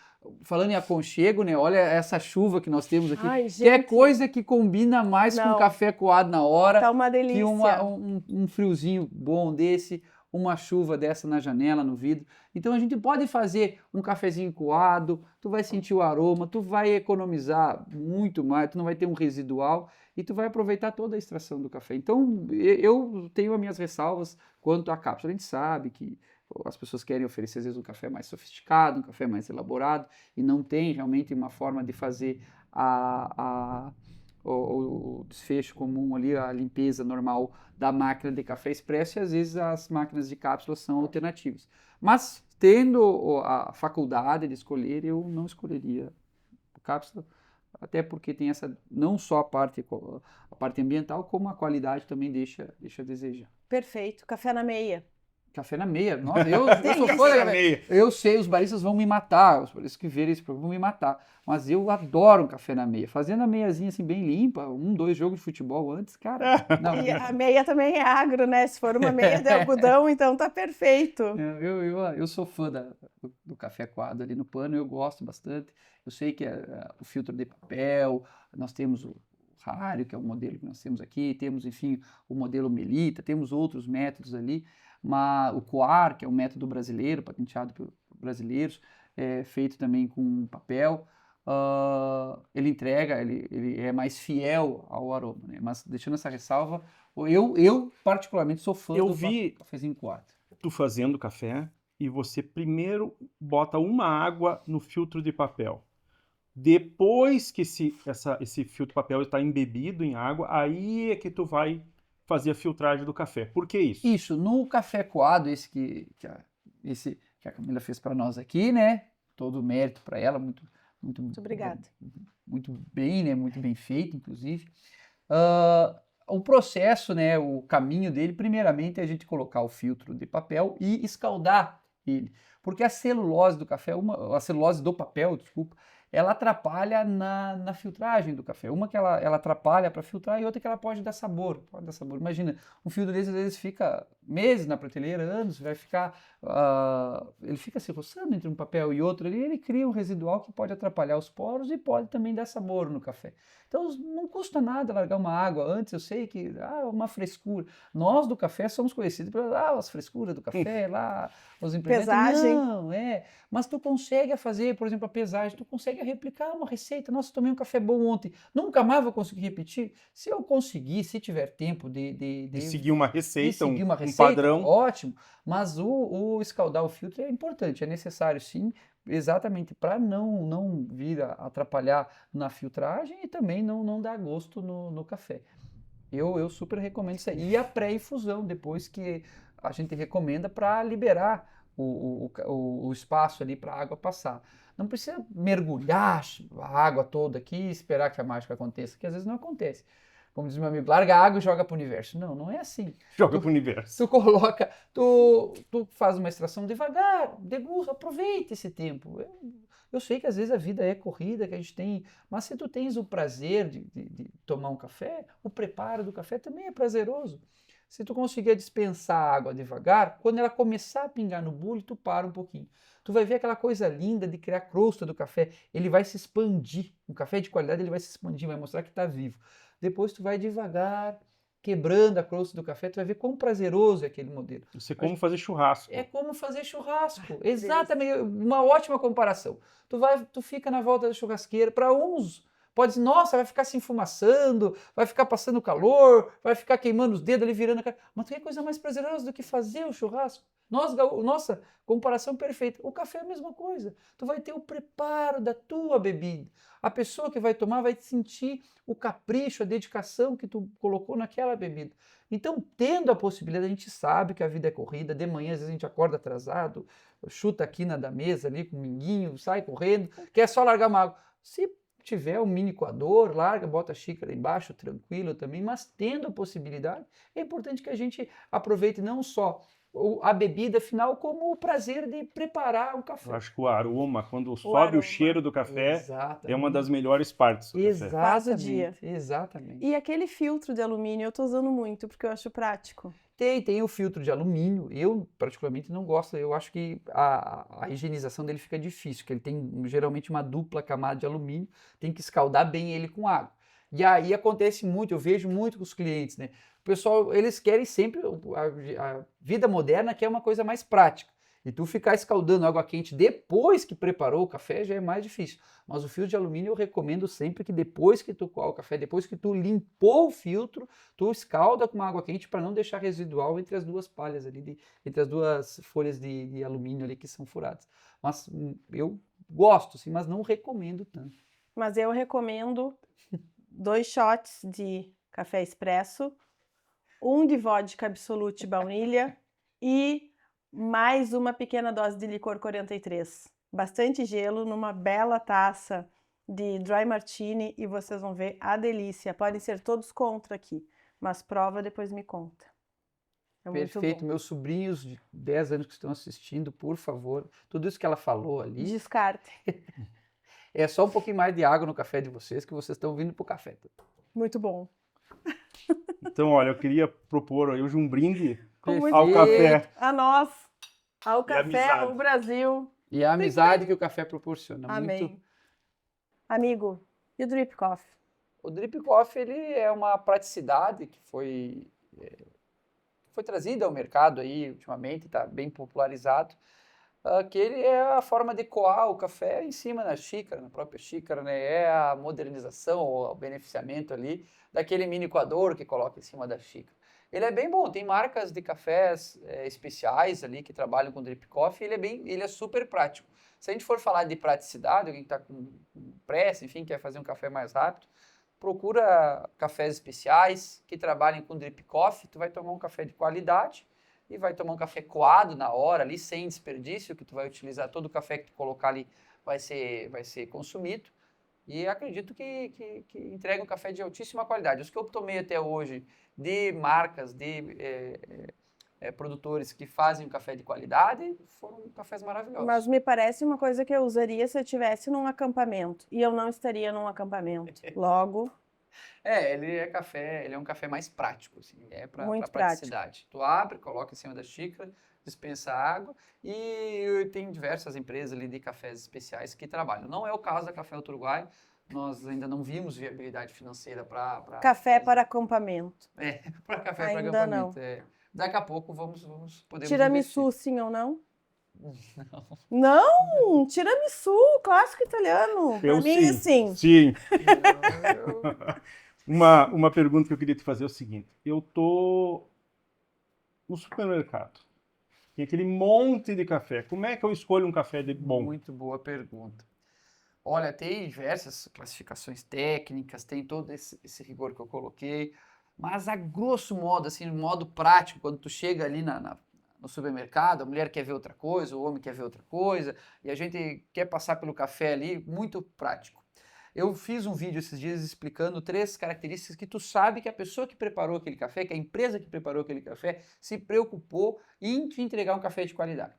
Falando em aconchego, né? Olha essa chuva que nós temos aqui. Ai, Que é gente, coisa que combina mais com Não. café coado na hora, tá uma que delícia. um friozinho bom desse, uma chuva dessa na janela, no vidro. Então a gente pode fazer um cafezinho coado, tu vai sentir o aroma, tu vai economizar muito mais, tu não vai ter um residual e tu vai aproveitar toda a extração do café. Então eu tenho as minhas ressalvas quanto à cápsula. A gente sabe que as pessoas querem oferecer às vezes um café mais sofisticado, um café mais elaborado, e não tem realmente uma forma de fazer o desfecho comum ali, a limpeza normal da máquina de café expresso, e às vezes as máquinas de cápsula são alternativas. Mas tendo a faculdade de escolher, eu não escolheria a cápsula, até porque tem essa não só a parte ambiental, como a qualidade também deixa a desejar. Perfeito. Café na meia. Café na meia. Nossa, eu sou fã da café. Eu sei, os baristas vão me matar, os baristas que verem esse programa vão me matar. Mas eu adoro um café na meia. Fazendo a meiazinha assim bem limpa, 2 jogos de futebol antes, cara. Não, E a meia também é agro, né? Se for uma meia de algodão, então tá perfeito. Eu sou fã do café coado ali no pano, eu gosto bastante. Eu sei que o filtro de papel, nós temos o Rario, que é o modelo que nós temos aqui, temos, enfim, o modelo Melita, temos outros métodos ali, mas o coar, que é um método brasileiro, patenteado por brasileiros, feito também com papel, ele entrega, ele é mais fiel ao aroma, né? Mas deixando essa ressalva, eu particularmente sou fã do cafezinho coado. Tu fazendo café e você primeiro bota uma água no filtro de papel. Depois que esse filtro de papel está embebido em água, aí é que tu vai fazer a filtragem do café. Por que isso? Isso, no café coado, esse que a Camila fez para nós aqui, né? Todo o mérito para ela, muito obrigada. Muito bem, né? Muito bem feito, inclusive. O processo, né? O caminho dele, primeiramente, é a gente colocar o filtro de papel e escaldar ele. Porque a celulose do café, a celulose do papel, desculpa, ela atrapalha na filtragem do café. Uma que ela atrapalha para filtrar e outra que ela pode dar sabor. Imagina, um filtro desse às vezes fica meses na prateleira, anos, vai ficar, ele fica se roçando entre um papel e outro ali, ele cria um residual que pode atrapalhar os poros e pode também dar sabor no café. Então não custa nada largar uma água antes, eu sei que uma frescura. Nós do café somos conhecidos pelas frescuras do café, lá, os implementos. Pesagem. Não, mas tu consegue fazer, por exemplo, a pesagem, tu consegue replicar uma receita. Nossa, tomei um café bom ontem, nunca mais vou conseguir repetir. Se eu conseguir, se tiver tempo de seguir uma receita, um padrão. Ótimo, mas o escaldar o filtro é importante, é necessário sim, exatamente para não vir a atrapalhar na filtragem e também não dar gosto no café. Eu super recomendo isso aí. E a pré-infusão, depois que a gente recomenda para liberar o espaço ali para a água passar. Não precisa mergulhar a água toda aqui e esperar que a mágica aconteça, que às vezes não acontece. Como diz meu amigo, larga a água e joga para o universo. Não é assim. Joga para o universo. Tu coloca, tu faz uma extração devagar, degusta, aproveita esse tempo. Eu sei que às vezes a vida é corrida, que a gente tem, mas se tu tens o prazer de tomar um café, o preparo do café também é prazeroso. Se tu conseguir dispensar a água devagar, quando ela começar a pingar no bule, tu para um pouquinho. Tu vai ver aquela coisa linda de criar crosta do café. Ele vai se expandir. Um café de qualidade ele vai se expandir, vai mostrar que está vivo. Depois tu vai devagar quebrando a crosta do café, tu vai ver quão prazeroso é aquele modelo. Isso é como fazer churrasco. É como fazer churrasco. Exatamente, uma ótima comparação. Tu fica na volta da churrasqueira, para uns pode dizer, nossa, vai ficar se enfumaçando, vai ficar passando calor, vai ficar queimando os dedos ali, virando a cara. Mas tem coisa mais prazerosa do que fazer o churrasco. Nossa, comparação perfeita. O café é a mesma coisa. Tu vai ter o preparo da tua bebida. A pessoa que vai tomar vai sentir o capricho, a dedicação que tu colocou naquela bebida. Então, tendo a possibilidade, a gente sabe que a vida é corrida, de manhã às vezes a gente acorda atrasado, chuta a quina da mesa ali com o minguinho, sai correndo, quer só largar uma água. Se tiver um mini coador, larga, bota a xícara embaixo, tranquilo também, mas tendo a possibilidade, é importante que a gente aproveite não só a bebida final, como o prazer de preparar o café. Eu acho que o aroma, quando sobe o cheiro do café, Exatamente. é uma das melhores partes do café. Faz o dia. Exatamente. E aquele filtro de alumínio eu tô usando muito, porque eu acho prático. Tem o filtro de alumínio, eu particularmente não gosto, eu acho que a higienização dele fica difícil, porque ele tem geralmente uma dupla camada de alumínio, tem que escaldar bem ele com água. E aí acontece muito, eu vejo muito com os clientes, né? O pessoal, eles querem sempre, a vida moderna quer uma coisa mais prática. E tu ficar escaldando água quente depois que preparou o café já é mais difícil. Mas o filtro de alumínio eu recomendo sempre que depois que tu coa o café, depois que tu limpou o filtro, tu escalda com uma água quente para não deixar residual entre as duas palhas ali, entre as duas folhas de alumínio ali que são furadas. Mas eu gosto, sim, mas não recomendo tanto. Mas eu recomendo 2 shots de café expresso, 1 de vodka Absolute baunilha e mais uma pequena dose de licor 43. Bastante gelo numa bela taça de dry martini e vocês vão ver a delícia. Podem ser todos contra aqui, mas prova depois me conta. É muito Perfeito, bom. meus sobrinhos de 10 anos que estão assistindo, por favor, tudo isso que ela falou ali, Descarte. é só um pouquinho mais de água no café de vocês, que vocês estão vindo pro café. Muito bom. Então, olha, eu queria propor hoje um brinde Muito ao bom. café. A nós, ao café, amizade. ao Brasil. E a amizade que o café proporciona. Amém. Muito. Amigo, e o Drip Coffee? O Drip Coffee ele é uma praticidade que foi trazida ao mercado aí ultimamente, está bem popularizado, que ele é a forma de coar o café em cima da xícara, na própria xícara, né? É a modernização ou o beneficiamento ali daquele mini coador que coloca em cima da xícara. Ele é bem bom, tem marcas de cafés especiais ali que trabalham com Drip Coffee, ele é super prático. Se a gente for falar de praticidade, alguém que está com pressa, enfim, quer fazer um café mais rápido, procura cafés especiais que trabalhem com Drip Coffee, tu vai tomar um café de qualidade e vai tomar um café coado na hora ali, sem desperdício, que tu vai utilizar todo o café que tu colocar ali vai ser consumido. E acredito que entrega um café de altíssima qualidade. Os que eu tomei até hoje de marcas, de produtores que fazem um café de qualidade, foram cafés maravilhosos. Mas me parece uma coisa que eu usaria se eu estivesse num acampamento. E eu não estaria num acampamento. Logo, Ele é um café mais prático, assim, para Muito praticidade. Tu abre, coloca em cima da xícara, dispensa água e tem diversas empresas ali de cafés especiais que trabalham. Não é o caso da Café Outro Uruguai, nós ainda não vimos viabilidade financeira para... café para acampamento. para café para Ainda acampamento. Daqui a pouco podemos Tiramisu, investir. sim ou não? Não. Não! Tiramisu, clássico italiano. Pra mim, sim. Sim. Uma pergunta que eu queria te fazer é o seguinte. Eu tô no supermercado. Tem aquele monte de café. Como é que eu escolho um café de bom? Muito boa pergunta. Olha, tem diversas classificações técnicas, tem todo esse rigor que eu coloquei, mas a grosso modo, assim, no modo prático, quando tu chega ali no supermercado, a mulher quer ver outra coisa, o homem quer ver outra coisa, e a gente quer passar pelo café ali, muito prático. Eu fiz um vídeo esses dias explicando 3 características que tu sabe que a pessoa que preparou aquele café, que a empresa que preparou aquele café, se preocupou em te entregar um café de qualidade.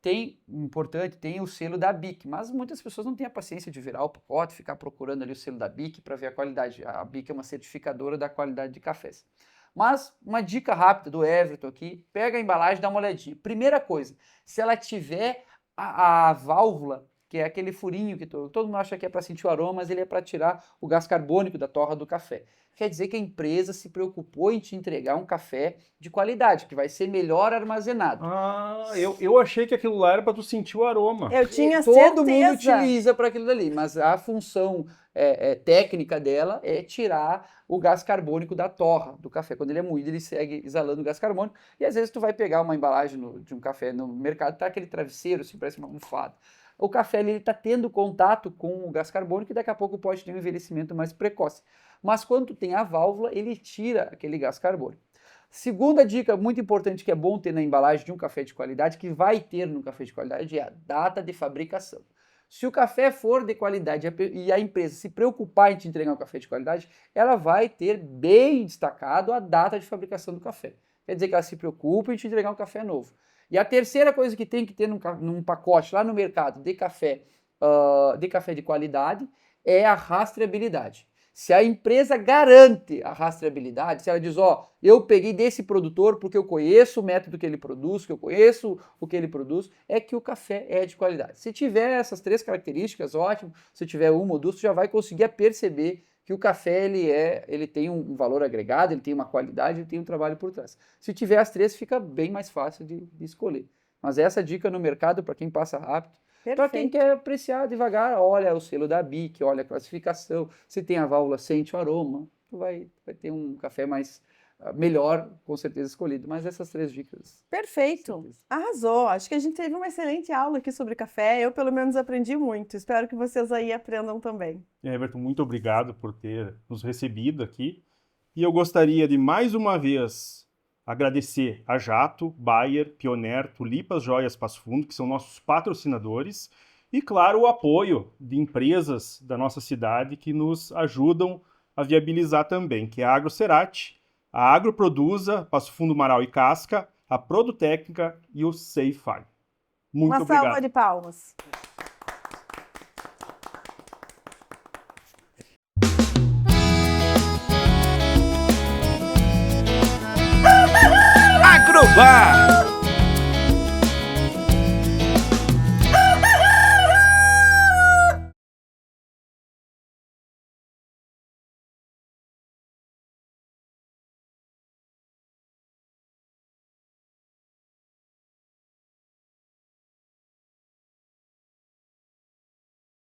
Tem o selo da BIC, mas muitas pessoas não têm a paciência de virar o pacote, ficar procurando ali o selo da BIC para ver a qualidade. A BIC é uma certificadora da qualidade de cafés. Mas uma dica rápida do Everton aqui, pega a embalagem e dá uma olhadinha. Primeira coisa, se ela tiver a válvula, que é aquele furinho que todo mundo acha que é para sentir o aroma, mas ele é para tirar o gás carbônico da torra do café. Quer dizer que a empresa se preocupou em te entregar um café de qualidade, que vai ser melhor armazenado. Ah, eu achei que aquilo lá era para tu sentir o aroma. Eu tinha Todo mundo certeza. utiliza para aquilo dali, mas a função técnica dela é tirar o gás carbônico da torra do café. Quando ele é moído, ele segue exalando o gás carbônico. E às vezes tu vai pegar uma embalagem de um café no mercado, tá aquele travesseiro, assim, parece uma almofada. O café ele está tendo contato com o gás carbônico e daqui a pouco pode ter um envelhecimento mais precoce. Mas quando tu tem a válvula, ele tira aquele gás carbônico. Segunda dica muito importante que é bom ter na embalagem de um café de qualidade, que vai ter no café de qualidade, é a data de fabricação. Se o café for de qualidade e a empresa se preocupar em te entregar um café de qualidade, ela vai ter bem destacado a data de fabricação do café. Quer dizer que ela se preocupa em te entregar um café novo. E a terceira coisa que tem que ter num pacote lá no mercado de café de qualidade é a rastreabilidade. Se a empresa garante a rastreabilidade, se ela diz, eu peguei desse produtor porque eu conheço o método que ele produz, que eu conheço o que ele produz, é que o café é de qualidade. Se tiver essas 3 características, ótimo. Se tiver uma ou duas, você já vai conseguir perceber que o café ele tem um valor agregado, ele tem uma qualidade, ele tem um trabalho por trás. Se tiver as 3, fica bem mais fácil de escolher. Mas essa dica no mercado, para quem passa rápido, para quem quer apreciar devagar, olha o selo da BIC, olha a classificação, se tem a válvula, sente o aroma, tu vai ter um café melhor, com certeza escolhido. Mas essas 3 dicas. Perfeito. Arrasou. Acho que a gente teve uma excelente aula aqui sobre café. Eu, pelo menos, aprendi muito. Espero que vocês aí aprendam também. Everton, muito obrigado por ter nos recebido aqui. E eu gostaria de, mais uma vez, agradecer a Jato, Bayer, Pioneer, Tulipas Joias Passo Fundo, que são nossos patrocinadores, e, claro, o apoio de empresas da nossa cidade que nos ajudam a viabilizar também, que é a Agrocerati, a Agroproduza, Passo Fundo, Marau e Casca, a Produtécnica e o Seify. Muito obrigado. Uma salva de palmas. Agrobar